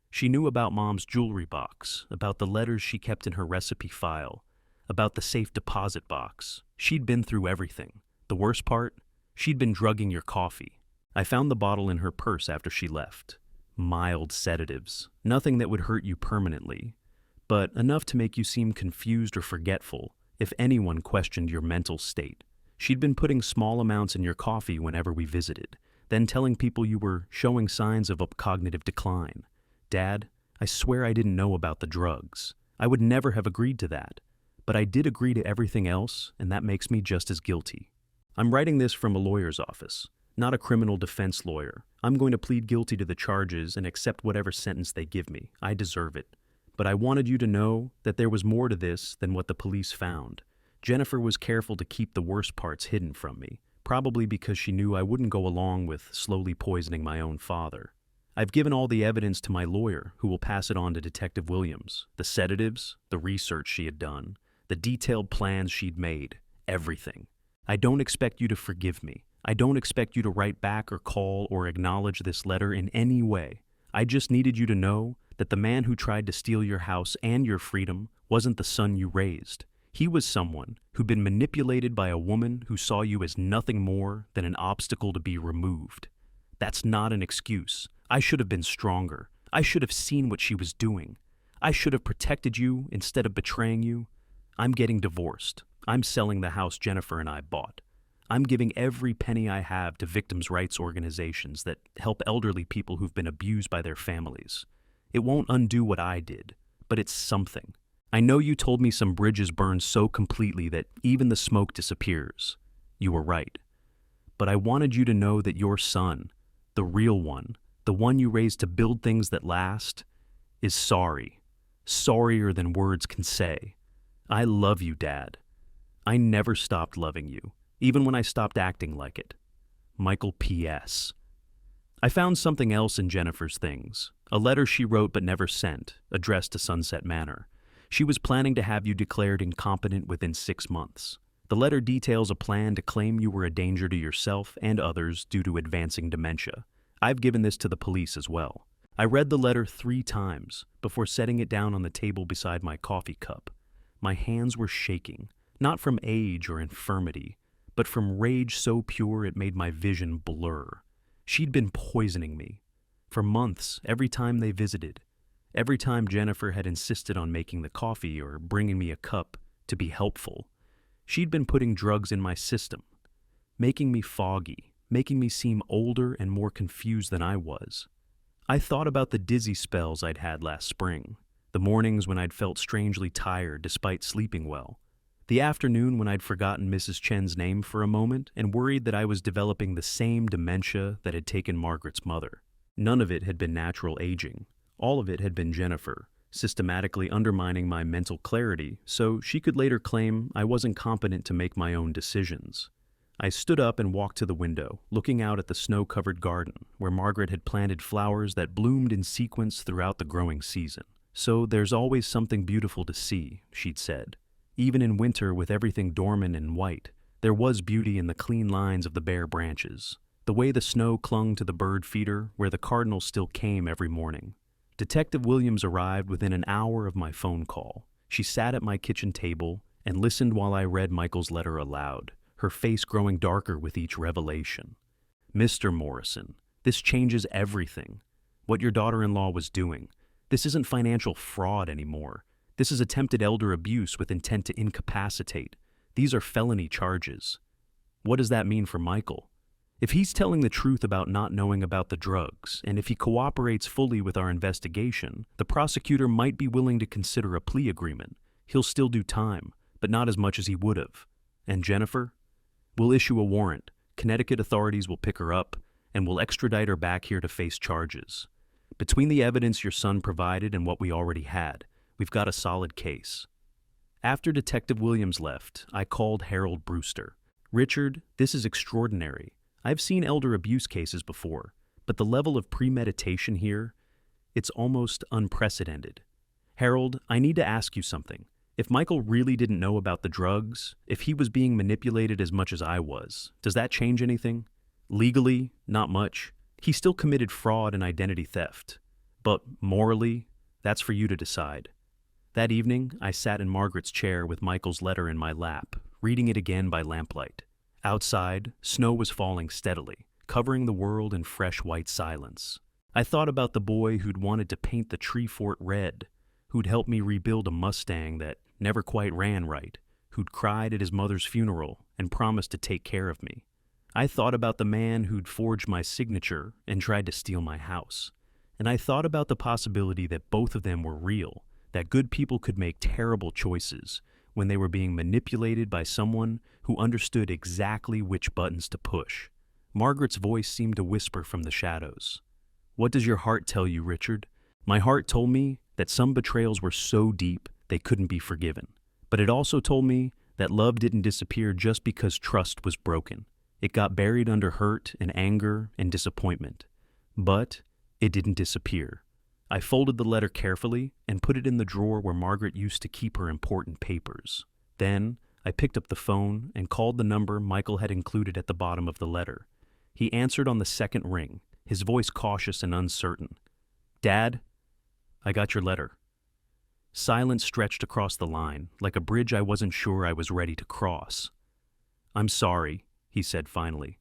She knew about Mom's jewelry box, about the letters she kept in her recipe file, about the safe deposit box. She'd been through everything. The worst part? She'd been drugging your coffee. I found the bottle in her purse after she left. Mild sedatives, nothing that would hurt you permanently, but enough to make you seem confused or forgetful if anyone questioned your mental state. She'd been putting small amounts in your coffee whenever we visited, then telling people you were showing signs of a cognitive decline. Dad, I swear I didn't know about the drugs. I would never have agreed to that. But I did agree to everything else, and that makes me just as guilty. I'm writing this from a lawyer's office, not a criminal defense lawyer. I'm going to plead guilty to the charges and accept whatever sentence they give me. I deserve it. But I wanted you to know that there was more to this than what the police found. Jennifer was careful to keep the worst parts hidden from me, probably because she knew I wouldn't go along with slowly poisoning my own father. I've given all the evidence to my lawyer, who will pass it on to Detective Williams. The sedatives, the research she had done, the detailed plans she'd made, everything. I don't expect you to forgive me. I don't expect you to write back or call or acknowledge this letter in any way. I just needed you to know that the man who tried to steal your house and your freedom wasn't the son you raised. He was someone who'd been manipulated by a woman who saw you as nothing more than an obstacle to be removed. That's not an excuse. I should have been stronger. I should have seen what she was doing. I should have protected you instead of betraying you. I'm getting divorced. I'm selling the house Jennifer and I bought. I'm giving every penny I have to victims' rights organizations that help elderly people who've been abused by their families. It won't undo what I did, but it's something. I know you told me some bridges burn so completely that even the smoke disappears. You were right. But I wanted you to know that your son, the real one, the one you raised to build things that last, is sorry. Sorrier than words can say. I love you, Dad. I never stopped loving you, even when I stopped acting like it. Michael P.S. I found something else in Jennifer's things, a letter she wrote but never sent, addressed to Sunset Manor. She was planning to have you declared incompetent within 6 months. The letter details a plan to claim you were a danger to yourself and others due to advancing dementia. I've given this to the police as well. I read the letter 3 times before setting it down on the table beside my coffee cup. My hands were shaking, not from age or infirmity, but from rage so pure it made my vision blur. She'd been poisoning me. For months, every time they visited, every time Jennifer had insisted on making the coffee or bringing me a cup to be helpful, she'd been putting drugs in my system, making me foggy, making me seem older and more confused than I was. I thought about the dizzy spells I'd had last spring, the mornings when I'd felt strangely tired despite sleeping well, the afternoon when I'd forgotten Mrs. Chen's name for a moment and worried that I was developing the same dementia that had taken Margaret's mother. None of it had been natural aging. All of it had been Jennifer, systematically undermining my mental clarity so she could later claim I wasn't competent to make my own decisions. I stood up and walked to the window, looking out at the snow-covered garden where Margaret had planted flowers that bloomed in sequence throughout the growing season. "So there's always something beautiful to see," she'd said. Even in winter with everything dormant and white, there was beauty in the clean lines of the bare branches, the way the snow clung to the bird feeder where the cardinals still came every morning. Detective Williams arrived within an hour of my phone call. She sat at my kitchen table and listened while I read Michael's letter aloud, her face growing darker with each revelation. "Mr. Morrison, this changes everything. What your daughter-in-law was doing. This isn't financial fraud anymore. This is attempted elder abuse with intent to incapacitate. These are felony charges. What does that mean for Michael? If he's telling the truth about not knowing about the drugs, and if he cooperates fully with our investigation, the prosecutor might be willing to consider a plea agreement. He'll still do time, but not as much as he would have. And Jennifer? We'll issue a warrant. Connecticut authorities will pick her up, and we'll extradite her back here to face charges. Between the evidence your son provided and what we already had, we've got a solid case." After Detective Williams left, I called Harold Brewster. "Richard, this is extraordinary. I've seen elder abuse cases before, but the level of premeditation here, it's almost unprecedented. Harold, I need to ask you something. If Michael really didn't know about the drugs, if he was being manipulated as much as I was, does that change anything? Legally, not much. He still committed fraud and identity theft. But morally, that's for you to decide." That evening, I sat in Margaret's chair with Michael's letter in my lap, reading it again by lamplight. Outside, snow was falling steadily, covering the world in fresh white silence. I thought about the boy who'd wanted to paint the tree fort red, who'd helped me rebuild a Mustang that never quite ran right, who'd cried at his mother's funeral and promised to take care of me. I thought about the man who'd forged my signature and tried to steal my house. And I thought about the possibility that both of them were real, that good people could make terrible choices when they were being manipulated by someone who understood exactly which buttons to push. Margaret's voice seemed to whisper from the shadows. "What does your heart tell you, Richard?" My heart told me that some betrayals were so deep they couldn't be forgiven. But it also told me that love didn't disappear just because trust was broken. It got buried under hurt and anger and disappointment. But it didn't disappear. I folded the letter carefully and put it in the drawer where Margaret used to keep her important papers. Then I picked up the phone and called the number Michael had included at the bottom of the letter. He answered on the second ring, his voice cautious and uncertain. "Dad, I got your letter." Silence stretched across the line, like a bridge I wasn't sure I was ready to cross. "I'm sorry," he said finally.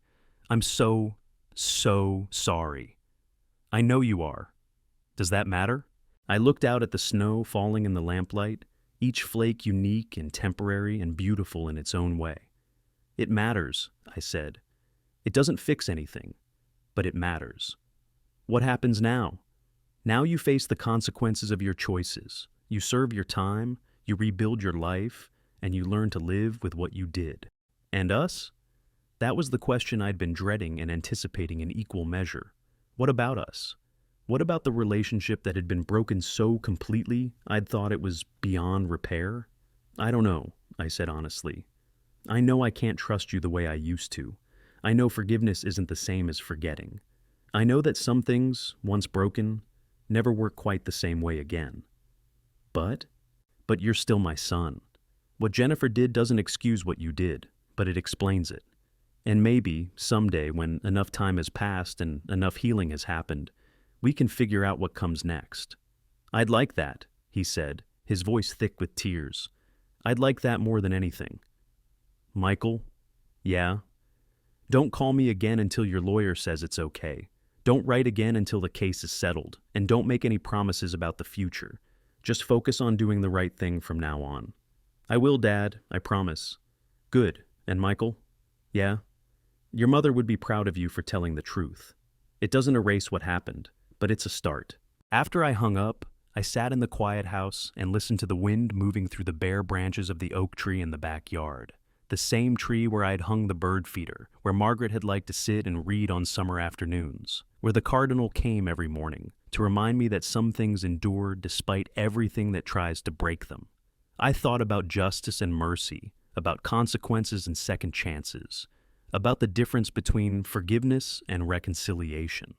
"I'm so sorry." "I know you are. Does that matter?" I looked out at the snow falling in the lamplight, each flake unique and temporary and beautiful in its own way. "It matters," I said. "It doesn't fix anything, but it matters." "What happens now?" "Now you face the consequences of your choices. You serve your time, you rebuild your life, and you learn to live with what you did." "And us?" That was the question I'd been dreading and anticipating in equal measure. What about us? What about the relationship that had been broken so completely I'd thought it was beyond repair? "I don't know," I said honestly. "I know I can't trust you the way I used to. I know forgiveness isn't the same as forgetting. I know that some things, once broken, never work quite the same way again. But you're still my son. What Jennifer did doesn't excuse what you did, but it explains it. And maybe, someday, when enough time has passed and enough healing has happened, we can figure out what comes next." "I'd like that," he said, his voice thick with tears. "I'd like that more than anything." "Michael?" "Yeah?" "Don't call me again until your lawyer says it's okay. Don't write again until the case is settled, and don't make any promises about the future. Just focus on doing the right thing from now on." "I will, Dad, I promise." "Good. And Michael?" "Yeah?" "Your mother would be proud of you for telling the truth. It doesn't erase what happened, but it's a start. After I hung up, I sat in the quiet house and listened to the wind moving through the bare branches of the oak tree in the backyard. The same tree where I'd hung the bird feeder, where Margaret had liked to sit and read on summer afternoons, where the cardinal came every morning to remind me that some things endure despite everything that tries to break them. I thought about justice and mercy, about consequences and second chances, about the difference between forgiveness and reconciliation.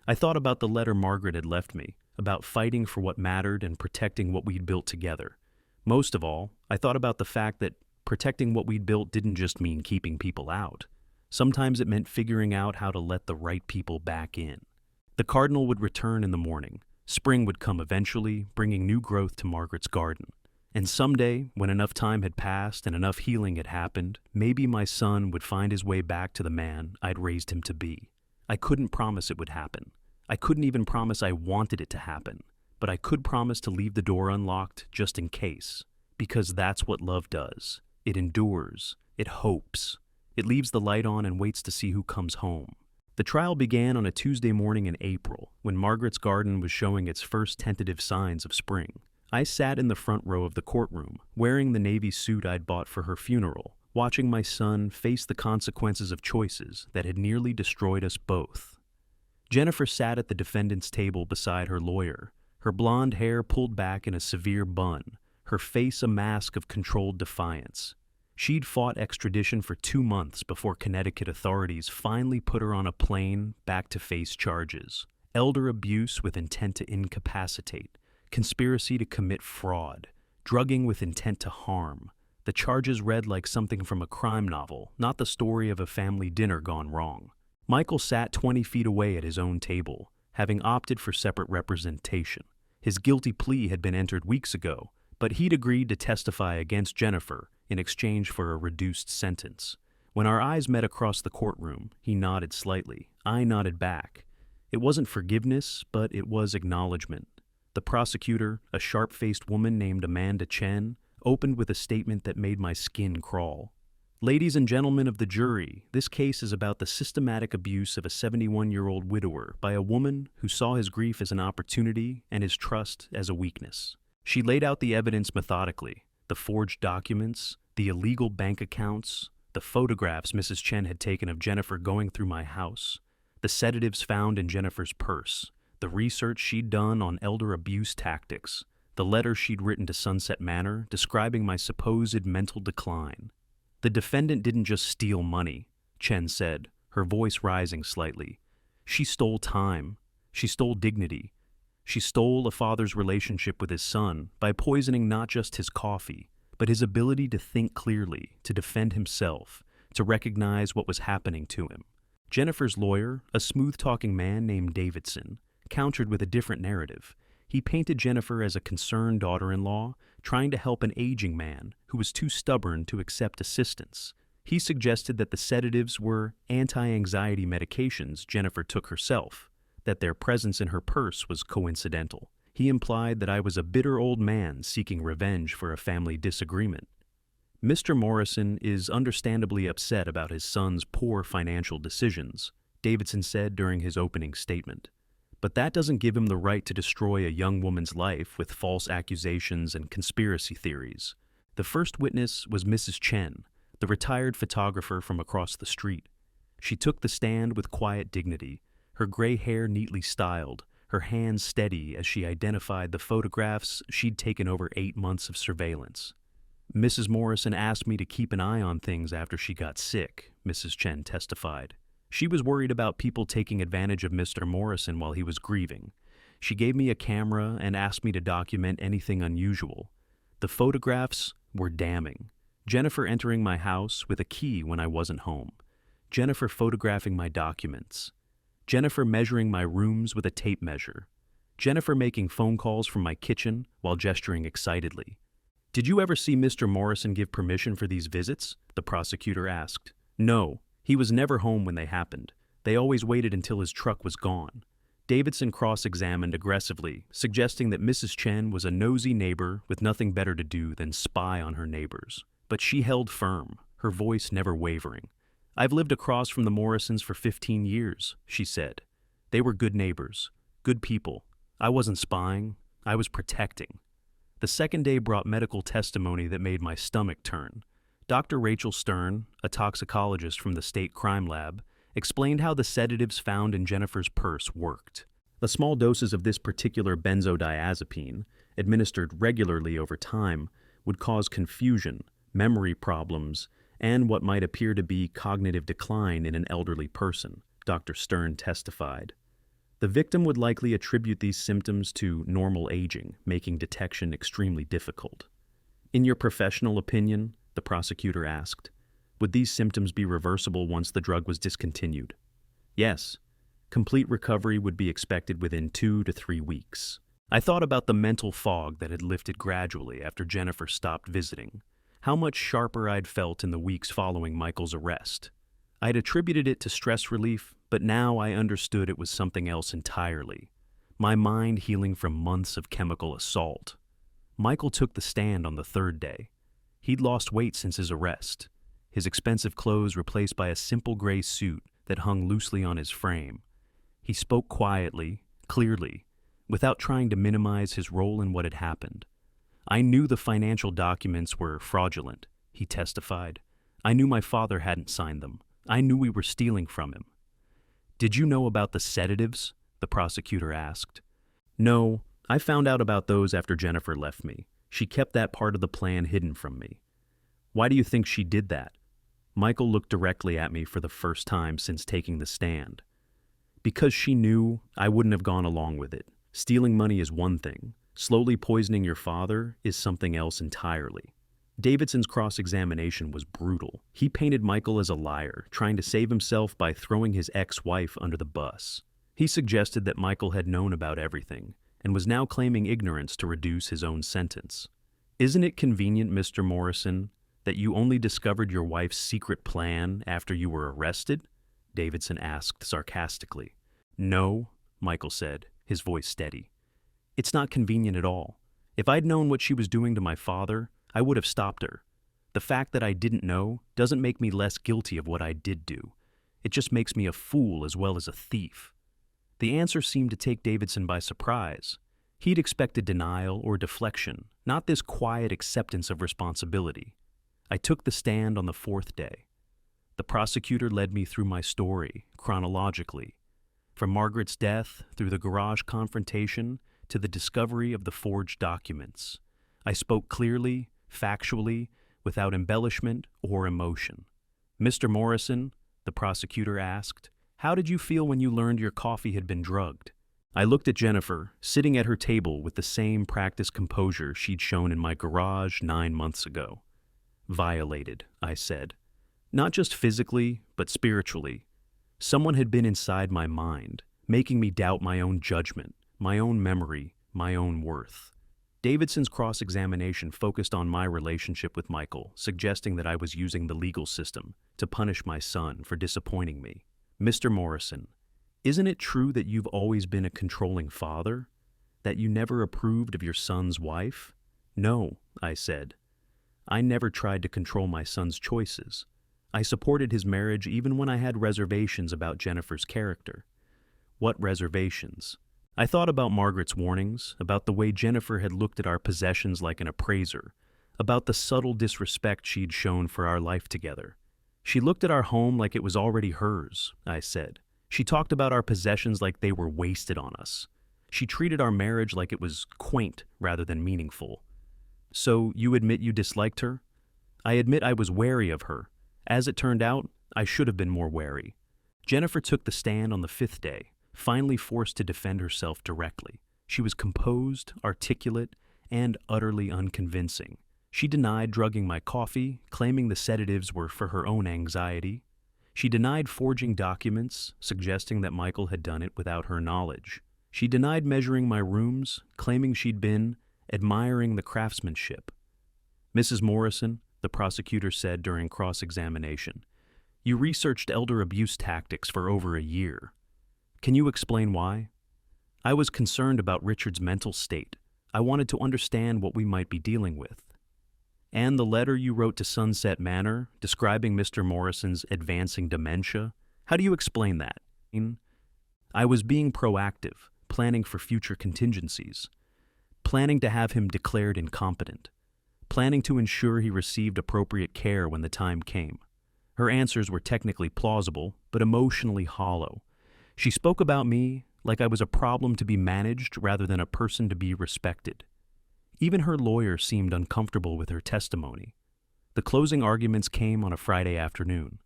I thought about the letter Margaret had left me, about fighting for what mattered and protecting what we'd built together. Most of all, I thought about the fact that protecting what we'd built didn't just mean keeping people out. Sometimes it meant figuring out how to let the right people back in. The cardinal would return in the morning. Spring would come eventually, bringing new growth to Margaret's garden. And someday, when enough time had passed and enough healing had happened, maybe my son would find his way back to the man I'd raised him to be. I couldn't promise it would happen. I couldn't even promise I wanted it to happen. But I could promise to leave the door unlocked just in case. Because that's what love does. It endures. It hopes. It leaves the light on and waits to see who comes home. The trial began on a Tuesday morning in April, when Margaret's garden was showing its first tentative signs of spring. I sat in the front row of the courtroom, wearing the navy suit I'd bought for her funeral, watching my son face the consequences of choices that had nearly destroyed us both. Jennifer sat at the defendant's table beside her lawyer, her blonde hair pulled back in a severe bun, her face a mask of controlled defiance. She'd fought extradition for 2 months before Connecticut authorities finally put her on a plane back to face charges. Elder abuse with intent to incapacitate, conspiracy to commit fraud, drugging with intent to harm. The charges read like something from a crime novel, not the story of a family dinner gone wrong. Michael sat 20 feet away at his own table, having opted for separate representation. His guilty plea had been entered weeks ago, but he'd agreed to testify against Jennifer in exchange for a reduced sentence. When our eyes met across the courtroom, he nodded slightly. I nodded back. It wasn't forgiveness, but it was acknowledgement. The prosecutor, a sharp-faced woman named Amanda Chen, opened with a statement that made my skin crawl. Ladies and gentlemen of the jury, this case is about the systematic abuse of a 71-year-old widower by a woman who saw his grief as an opportunity and his trust as a weakness. She laid out the evidence methodically, the forged documents, the illegal bank accounts, the photographs Mrs. Chen had taken of Jennifer going through my house, the sedatives found in Jennifer's purse, the research she'd done on elder abuse tactics, the letter she'd written to Sunset Manor describing my supposed mental decline. The defendant didn't just steal money, Chen said, her voice rising slightly. She stole time. She stole dignity. She stole a father's relationship with his son by poisoning not just his coffee, but his ability to think clearly, to defend himself, to recognize what was happening to him. Jennifer's lawyer, a smooth-talking man named Davidson, countered with a different narrative. He painted Jennifer as a concerned daughter-in-law, trying to help an aging man who was too stubborn to accept assistance. He suggested that the sedatives were anti-anxiety medications Jennifer took herself, that their presence in her purse was coincidental. He implied that I was a bitter old man seeking revenge for a family disagreement. Mr. Morrison is understandably upset about his son's poor financial decisions, Davidson said during his opening statement. But that doesn't give him the right to destroy a young woman's life with false accusations and conspiracy theories. The first witness was Mrs. Chen, the retired photographer from across the street. She took the stand with quiet dignity, her gray hair neatly styled, her hands steady as she identified the photographs she'd taken over 8 months of surveillance. Mrs. Morrison asked me to keep an eye on things after she got sick, Mrs. Chen testified. She was worried about people taking advantage of Mr. Morrison while he was grieving. She gave me a camera and asked me to document anything unusual. The photographs were damning. Jennifer entering my house with a key when I wasn't home. Jennifer photographing my documents. Jennifer measuring my rooms with a tape measure. Jennifer making phone calls from my kitchen while gesturing excitedly. "Did you ever see Mr. Morrison give permission for these visits?" the prosecutor asked. "No. He was never home when they happened. They always waited until his truck was gone." Davidson cross-examined aggressively, suggesting that Mrs. Chen was a nosy neighbor with nothing better to do than spy on her neighbors. But she held firm, her voice never wavering. "I've lived across from the Morrisons for 15 years, she said. They were good neighbors. Good people. I wasn't spying. I was protecting. The second day brought medical testimony that made my stomach turn. Dr. Rachel Stern, a toxicologist from the state crime lab, explained how the sedatives found in Jennifer's purse worked. The small doses of this particular benzodiazepine, administered regularly over time, would cause confusion, memory problems, and what might appear to be cognitive decline in an elderly person, Dr. Stern testified. The victim would likely attribute these symptoms to normal aging, making detection extremely difficult. In your professional opinion, the prosecutor asked, would these symptoms be reversible once the drug was discontinued? Yes. Complete recovery would be expected within 2 to 3 weeks. I thought about the mental fog that had lifted gradually after Jennifer stopped visiting, how much sharper I'd felt in the weeks following Michael's arrest. I'd attributed it to stress relief, but now I understood it was something else entirely. My mind healing from months of chemical assault. Michael took the stand on the third day. He'd lost weight since his arrest, his expensive clothes replaced by a simple gray suit that hung loosely on his frame. He spoke quietly, clearly, without trying to minimize his role in what had happened. I knew the financial documents were fraudulent, he testified. I knew my father hadn't signed them. I knew we were stealing from him. Did you know about the sedatives? The prosecutor asked. No, I found out about those after Jennifer left me. She kept that part of the plan hidden from me. Why do you think she did that? Michael looked directly at me for the first time since taking the stand. Because she knew I wouldn't have gone along with it. Stealing money is one thing. Slowly poisoning your father is something else entirely. Davidson's cross-examination was brutal. He painted Michael as a liar, trying to save himself by throwing his ex-wife under the bus. He suggested that Michael had known about everything, and was now claiming ignorance to reduce his own sentence. Isn't it convenient, Mr. Morrison, that you only discovered your wife's secret plan after you were arrested? Davidson asked sarcastically. No, Michael said, his voice steady. It's not convenient at all. If I'd known what she was doing to my father, I would have stopped her. The fact that I didn't know doesn't make me less guilty of what I did do. It just makes me a fool as well as a thief. The answer seemed to take Davidson by surprise. He'd expected denial or deflection, not this quiet acceptance of responsibility. I took the stand on the fourth day. The prosecutor led me through my story, chronologically, from Margaret's death through the garage confrontation to the discovery of the forged documents. I spoke clearly, factually, without embellishment or emotion. Mr. Morrison, the prosecutor asked, how did you feel when you learned your coffee had been drugged? I looked at Jennifer, sitting at her table with the same practiced composure she'd shown in my garage 9 months ago. Violated, I said. Not just physically, but spiritually. Someone had been inside my mind, making me doubt my own judgment, my own memory, my own worth. Davidson's cross-examination focused on my relationship with Michael, suggesting that I was using the legal system to punish my son for disappointing me. Mr. Morrison, isn't it true that you've always been a controlling father? That you never approved of your son's wife? No, I said. I never tried to control my son's choices. I supported his marriage even when I had reservations about Jennifer's character. What reservations? I thought about Margaret's warnings, about the way Jennifer had looked at our possessions like an appraiser, about the subtle disrespect she'd shown for our life together. She looked at our home like it was already hers, I said. She talked about our possessions like they were wasted on us. She treated our marriage like it was quaint rather than meaningful. So you admit you disliked her? I admit I was wary of her. As it turned out, I should have been more wary. Jennifer took the stand on the 5th day, finally forced to defend herself directly. She was composed, articulate, and utterly unconvincing. She denied drugging my coffee, claiming the sedatives were for her own anxiety. She denied forging documents, suggesting that Michael had done it without her knowledge. She denied measuring my rooms, claiming she'd been admiring the craftsmanship. Mrs. Morrison, the prosecutor said during cross-examination, you researched elder abuse tactics for over a year. Can you explain why? I was concerned about Richard's mental state. I wanted to understand what we might be dealing with. And the letter you wrote to Sunset Manor, describing Mr. Morrison's advancing dementia, how do you explain that? I was being proactive, planning for future contingencies, planning to have him declared incompetent, planning to ensure he received appropriate care when the time came. Her answers were technically plausible, but emotionally hollow. She spoke about me like I was a problem to be managed rather than a person to be respected. Even her lawyer seemed uncomfortable with her testimony. The closing arguments came on a Friday afternoon.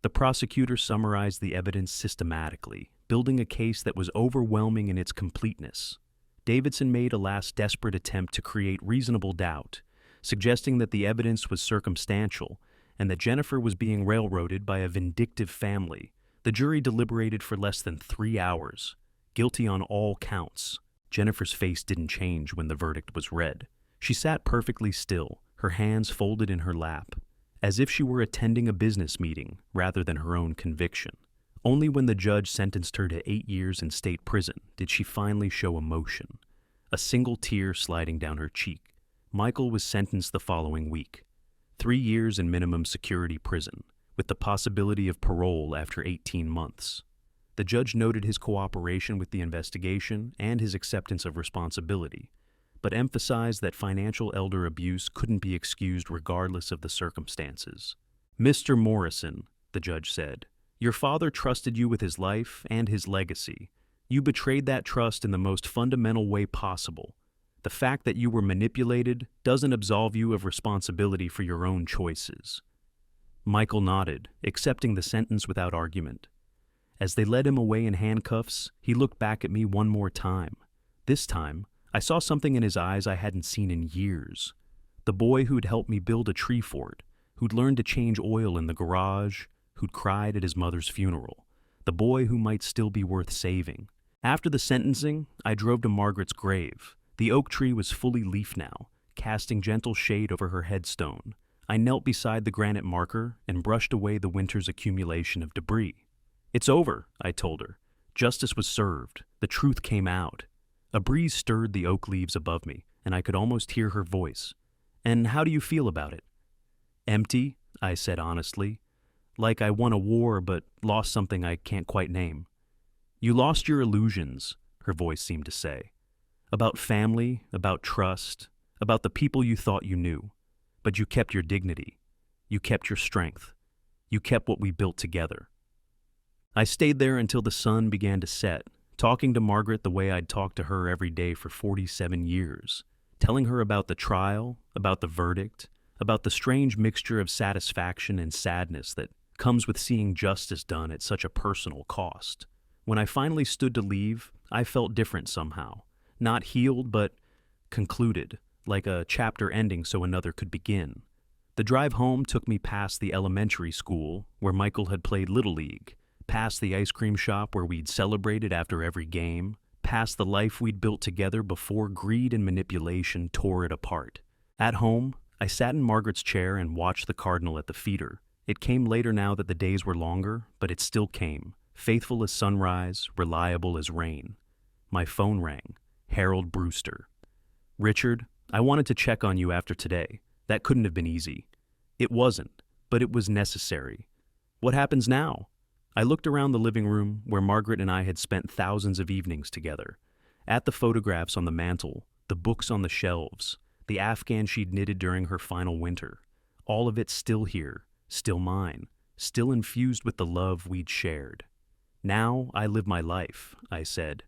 The prosecutor summarized the evidence systematically, building a case that was overwhelming in its completeness. Davidson made a last desperate attempt to create reasonable doubt, suggesting that the evidence was circumstantial and that Jennifer was being railroaded by a vindictive family. The jury deliberated for less than 3 hours, guilty on all counts. Jennifer's face didn't change when the verdict was read. She sat perfectly still, her hands folded in her lap, as if she were attending a business meeting rather than her own conviction. Only when the judge sentenced her to 8 years in state prison did she finally show emotion, a single tear sliding down her cheek. Michael was sentenced the following week, 3 years in minimum security prison, with the possibility of parole after 18 months. The judge noted his cooperation with the investigation and his acceptance of responsibility, but emphasized that financial elder abuse couldn't be excused regardless of the circumstances. "Mr. Morrison," the judge said, "your father trusted you with his life and his legacy. You betrayed that trust in the most fundamental way possible. The fact that you were manipulated doesn't absolve you of responsibility for your own choices." Michael nodded, accepting the sentence without argument. As they led him away in handcuffs, he looked back at me one more time. This time, I saw something in his eyes I hadn't seen in years. The boy who'd helped me build a tree fort, who'd learned to change oil in the garage, who'd cried at his mother's funeral. The boy who might still be worth saving. After the sentencing, I drove to Margaret's grave. The oak tree was fully leafed now, casting gentle shade over her headstone. I knelt beside the granite marker and brushed away the winter's accumulation of debris. "It's over," I told her. Justice was served. The truth came out. A breeze stirred the oak leaves above me, and I could almost hear her voice. "And how do you feel about it?" "Empty," I said honestly. "Like I won a war but lost something I can't quite name." "You lost your illusions," her voice seemed to say. "About family, about trust, about the people you thought you knew. But you kept your dignity. You kept your strength. You kept what we built together." I stayed there until the sun began to set, talking to Margaret the way I'd talked to her every day for 47 years, telling her about the trial, about the verdict, about the strange mixture of satisfaction and sadness that comes with seeing justice done at such a personal cost. When I finally stood to leave, I felt different somehow. Not healed, but concluded, like a chapter ending so another could begin. The drive home took me past the elementary school where Michael had played Little League, past the ice cream shop where we'd celebrated after every game, past the life we'd built together before greed and manipulation tore it apart. At home, I sat in Margaret's chair and watched the cardinal at the feeder. It came later now that the days were longer, but it still came, faithful as sunrise, reliable as rain. My phone rang. Harold Brewster. "Richard, I wanted to check on you after today. That couldn't have been easy." It wasn't, but it was necessary. "What happens now?" I looked around the living room where Margaret and I had spent thousands of evenings together. At the photographs on the mantel, the books on the shelves, the Afghan she'd knitted during her final winter. All of it still here, still mine, still infused with the love we'd shared. "Now I live my life," I said.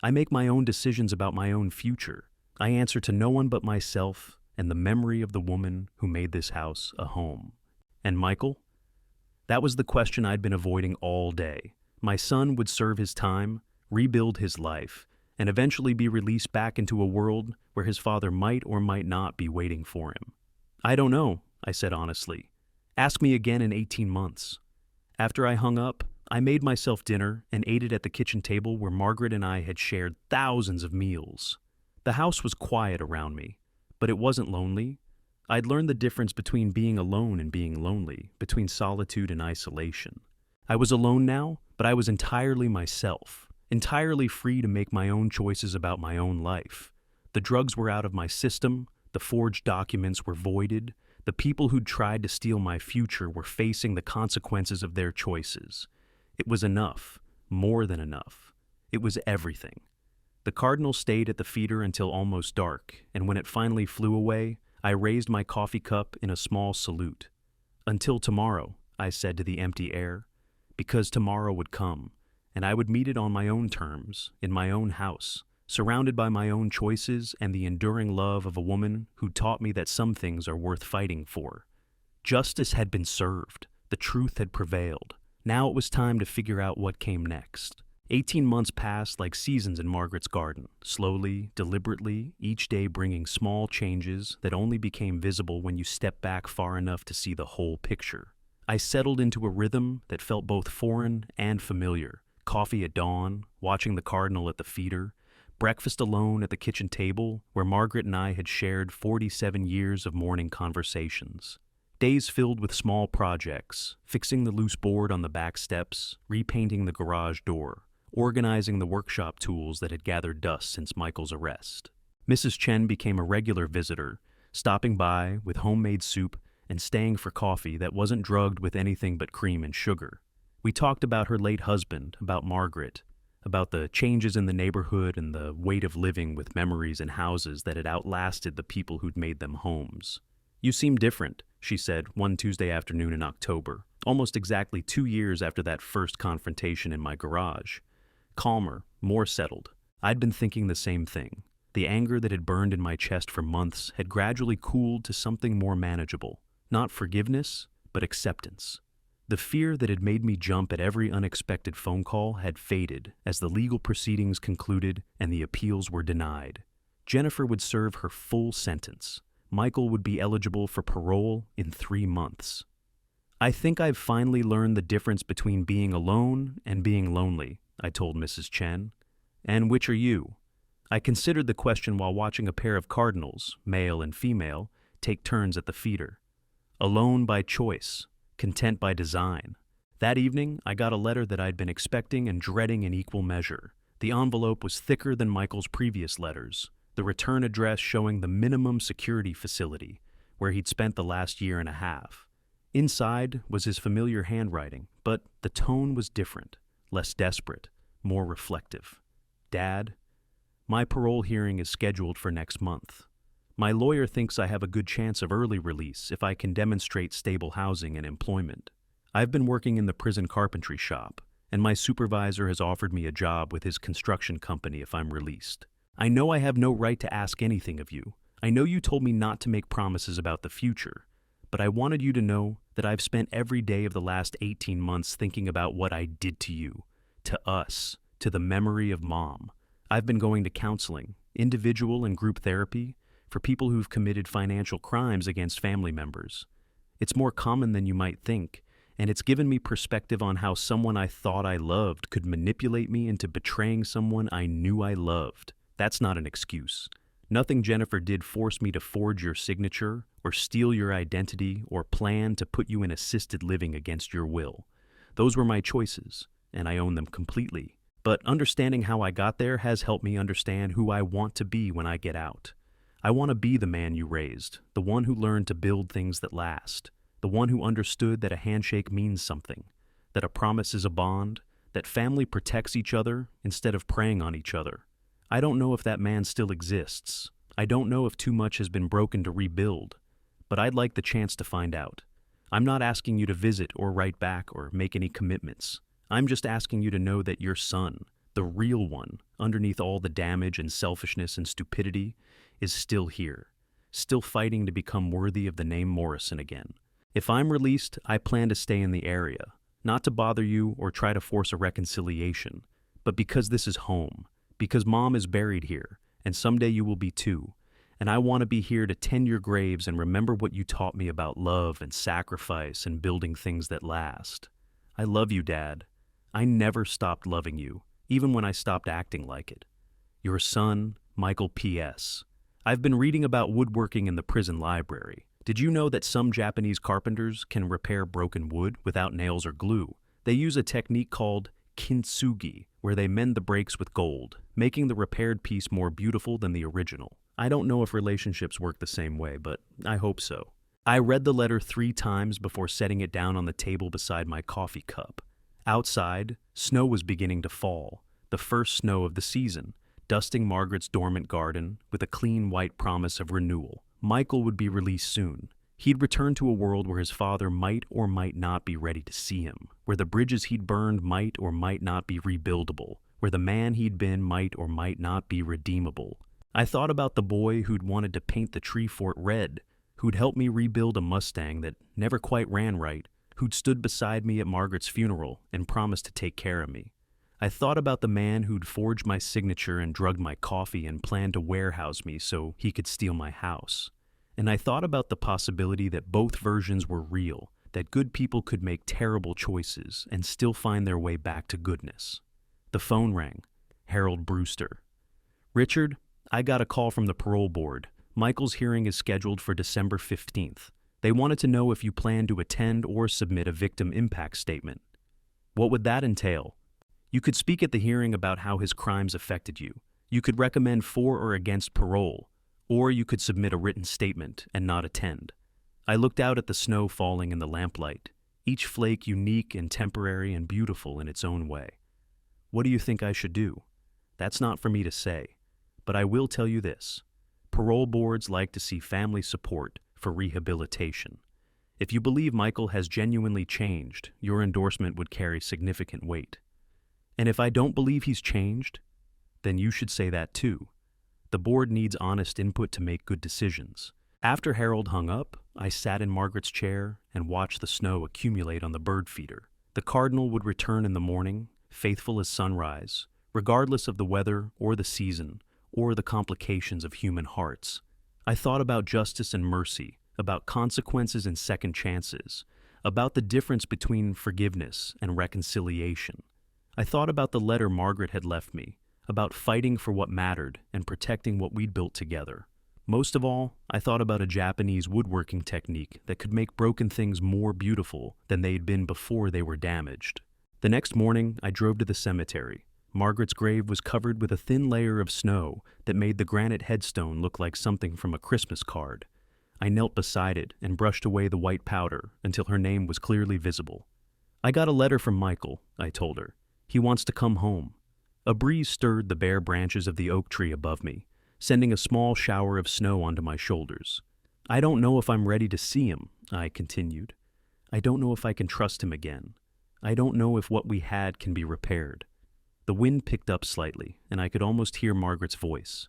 "I make my own decisions about my own future. I answer to no one but myself and the memory of the woman who made this house a home." And Michael? That was the question I'd been avoiding all day. My son would serve his time, rebuild his life, and eventually be released back into a world where his father might or might not be waiting for him. "I don't know," I said honestly. "Ask me again in 18 months. After I hung up, I made myself dinner and ate it at the kitchen table where Margaret and I had shared thousands of meals. The house was quiet around me, but it wasn't lonely. I'd learned the difference between being alone and being lonely, between solitude and isolation. I was alone now, but I was entirely myself, entirely free to make my own choices about my own life. The drugs were out of my system, the forged documents were voided, the people who'd tried to steal my future were facing the consequences of their choices. It was enough, more than enough. It was everything. The cardinal stayed at the feeder until almost dark, and when it finally flew away, I raised my coffee cup in a small salute. "Until tomorrow," I said to the empty air, because tomorrow would come, and I would meet it on my own terms, in my own house, surrounded by my own choices and the enduring love of a woman who taught me that some things are worth fighting for. Justice had been served. The truth had prevailed. Now it was time to figure out what came next. 18 months passed like seasons in Margaret's garden, slowly, deliberately, each day bringing small changes that only became visible when you stepped back far enough to see the whole picture. I settled into a rhythm that felt both foreign and familiar. Coffee at dawn, watching the cardinal at the feeder, breakfast alone at the kitchen table where Margaret and I had shared 47 years of morning conversations. Days filled with small projects, fixing the loose board on the back steps, repainting the garage door, organizing the workshop tools that had gathered dust since Michael's arrest. Mrs. Chen became a regular visitor, stopping by with homemade soup and staying for coffee that wasn't drugged with anything but cream and sugar. We talked about her late husband, about Margaret, about the changes in the neighborhood and the weight of living with memories and houses that had outlasted the people who'd made them homes. "You seem different," she said one Tuesday afternoon in October, almost exactly 2 years after that first confrontation in my garage. Calmer, more settled. I'd been thinking the same thing. The anger that had burned in my chest for months had gradually cooled to something more manageable. Not forgiveness, but acceptance. The fear that had made me jump at every unexpected phone call had faded as the legal proceedings concluded and the appeals were denied. Jennifer would serve her full sentence. Michael would be eligible for parole in 3 months. "I think I've finally learned the difference between being alone and being lonely," I told Mrs. Chen. "And which are you?" I considered the question while watching a pair of cardinals, male and female, take turns at the feeder. Alone by choice, content by design. That evening, I got a letter that I'd been expecting and dreading in equal measure. The envelope was thicker than Michael's previous letters, the return address showing the minimum security facility, where he'd spent the last year and a half. Inside was his familiar handwriting, but the tone was different, less desperate, more reflective. "Dad, my parole hearing is scheduled for next month. My lawyer thinks I have a good chance of early release if I can demonstrate stable housing and employment. I've been working in the prison carpentry shop, and my supervisor has offered me a job with his construction company if I'm released. I know I have no right to ask anything of you. I know you told me not to make promises about the future, but I wanted you to know that I've spent every day of the last 18 months thinking about what I did to you, to us, to the memory of Mom. I've been going to counseling, individual and group therapy, for people who've committed financial crimes against family members. It's more common than you might think, and it's given me perspective on how someone I thought I loved could manipulate me into betraying someone I knew I loved. That's not an excuse. Nothing Jennifer did forced me to forge your signature or steal your identity or plan to put you in assisted living against your will. Those were my choices, and I own them completely. But understanding how I got there has helped me understand who I want to be when I get out. I want to be the man you raised, the one who learned to build things that last, the one who understood that a handshake means something, that a promise is a bond, that family protects each other instead of preying on each other. I don't know if that man still exists. I don't know if too much has been broken to rebuild, but I'd like the chance to find out. I'm not asking you to visit or write back or make any commitments. I'm just asking you to know that your son, the real one, underneath all the damage and selfishness and stupidity, is still here, still fighting to become worthy of the name Morrison again. If I'm released, I plan to stay in the area, not to bother you or try to force a reconciliation, but because this is home, because Mom is buried here, and someday you will be too, and I want to be here to tend your graves and remember what you taught me about love and sacrifice and building things that last. I love you, Dad. I never stopped loving you, even when I stopped acting like it. Your son, Michael P.S. I've been reading about woodworking in the prison library. Did you know that some Japanese carpenters can repair broken wood without nails or glue? They use a technique called kintsugi, where they mend the breaks with gold, making the repaired piece more beautiful than the original. I don't know if relationships work the same way, but I hope so. I read the letter 3 times before setting it down on the table beside my coffee cup. Outside, snow was beginning to fall, the first snow of the season, dusting Margaret's dormant garden with a clean white promise of renewal. Michael would be released soon. He'd return to a world where his father might or might not be ready to see him, where the bridges he'd burned might or might not be rebuildable, where the man he'd been might or might not be redeemable. I thought about the boy who'd wanted to paint the tree fort red, who'd helped me rebuild a Mustang that never quite ran right, who'd stood beside me at Margaret's funeral and promised to take care of me. I thought about the man who'd forged my signature and drugged my coffee and planned to warehouse me so he could steal my house. And I thought about the possibility that both versions were real, that good people could make terrible choices and still find their way back to goodness. The phone rang. Harold Brewster. "Richard, I got a call from the parole board. Michael's hearing is scheduled for December 15th. They wanted to know if you plan to attend or submit a victim impact statement." "What would that entail?" "You could speak at the hearing about how his crimes affected you. You could recommend for or against parole, or you could submit a written statement and not attend." I looked out at the snow falling in the lamplight, each flake unique and temporary and beautiful in its own way. "What do you think I should do?" "That's not for me to say. But I will tell you this. Parole boards like to see family support for rehabilitation. If you believe Michael has genuinely changed, your endorsement would carry significant weight. And if I don't believe he's changed, then you should say that too. The board needs honest input to make good decisions." After Harold hung up, I sat in Margaret's chair and watched the snow accumulate on the bird feeder. The cardinal would return in the morning, faithful as sunrise, regardless of the weather or the season, or the complications of human hearts. I thought about justice and mercy, about consequences and second chances, about the difference between forgiveness and reconciliation. I thought about the letter Margaret had left me, about fighting for what mattered and protecting what we'd built together. Most of all, I thought about a Japanese woodworking technique that could make broken things more beautiful than they'd been before they were damaged. The next morning, I drove to the cemetery. Margaret's grave was covered with a thin layer of snow that made the granite headstone look like something from a Christmas card. I knelt beside it and brushed away the white powder until her name was clearly visible. "I got a letter from Michael," I told her. "He wants to come home." A breeze stirred the bare branches of the oak tree above me, sending a small shower of snow onto my shoulders. "I don't know if I'm ready to see him," I continued. "I don't know if I can trust him again. I don't know if what we had can be repaired." The wind picked up slightly, and I could almost hear Margaret's voice.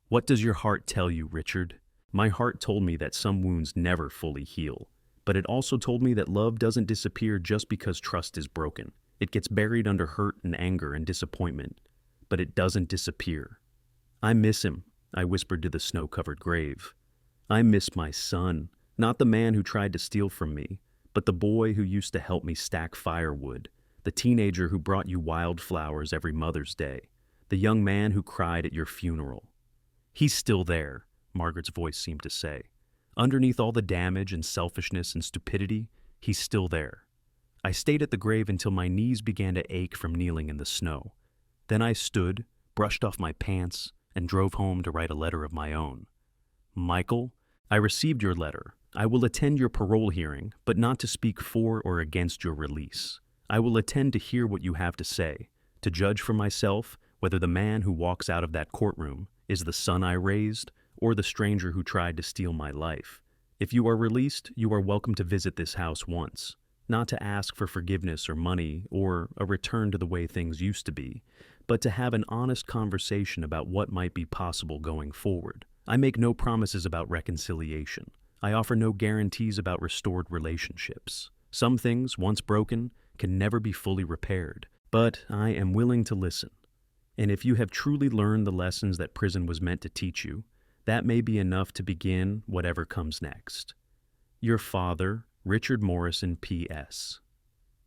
"What does your heart tell you, Richard?" My heart told me that some wounds never fully heal, but it also told me that love doesn't disappear just because trust is broken. It gets buried under hurt and anger and disappointment, but it doesn't disappear. "I miss him," I whispered to the snow-covered grave. "I miss my son, not the man who tried to steal from me, but the boy who used to help me stack firewood, the teenager who brought you wildflowers every Mother's Day, the young man who cried at your funeral." "He's still there," Margaret's voice seemed to say. "Underneath all the damage and selfishness and stupidity, he's still there." I stayed at the grave until my knees began to ache from kneeling in the snow. Then I stood, brushed off my pants, and drove home to write a letter of my own. "Michael, I received your letter. I will attend your parole hearing, but not to speak for or against your release. I will attend to hear what you have to say, to judge for myself whether the man who walks out of that courtroom is the son I raised or the stranger who tried to steal my life. If you are released, you are welcome to visit this house once, not to ask for forgiveness or money or a return to the way things used to be, but to have an honest conversation about what might be possible going forward. I make no promises about reconciliation. I offer no guarantees about restored relationships. Some things, once broken, can never be fully repaired, but I am willing to listen. And if you have truly learned the lessons that prison was meant to teach you, that may be enough to begin whatever comes next. Your father, Richard Morrison, P.S.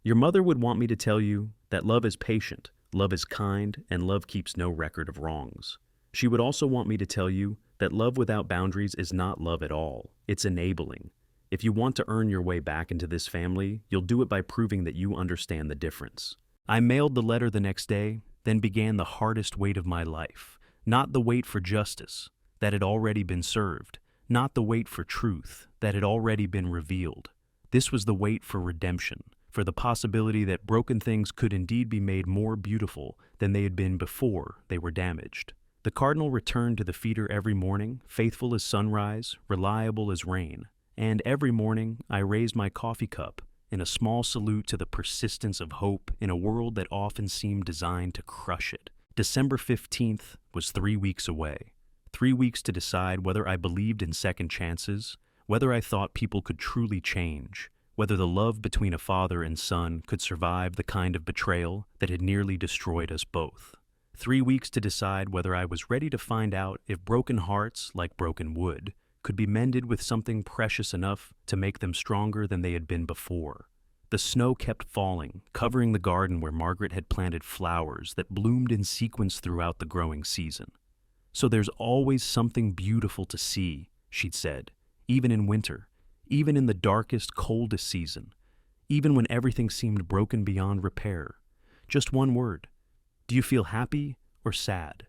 Your mother would want me to tell you that love is patient, love is kind, and love keeps no record of wrongs. She would also want me to tell you that love without boundaries is not love at all. It's enabling. If you want to earn your way back into this family, you'll do it by proving that you understand the difference. I mailed the letter the next day, then began the hardest wait of my life. Not the wait for justice, that had already been served. Not the wait for truth, that had already been revealed. This was the wait for redemption, for the possibility that broken things could indeed be made more beautiful than they had been before they were damaged. The cardinal returned to the feeder every morning, faithful as sunrise, reliable as rain. And every morning I raised my coffee cup in a small salute to the persistence of hope in a world that often seemed designed to crush it. December 15th was 3 weeks away. 3 weeks to decide whether I believed in second chances, whether I thought people could truly change, whether the love between a father and son could survive the kind of betrayal that had nearly destroyed us both. 3 weeks to decide whether I was ready to find out if broken hearts, like broken wood, could be mended with something precious enough to make them stronger than they had been before. The snow kept falling, covering the garden where Margaret had planted flowers that bloomed in sequence throughout the growing season. "So there's always something beautiful to see," she'd said, "even in winter, even in the darkest, coldest season, even when everything seemed broken beyond repair. Just one word. Do you feel happy or sad?"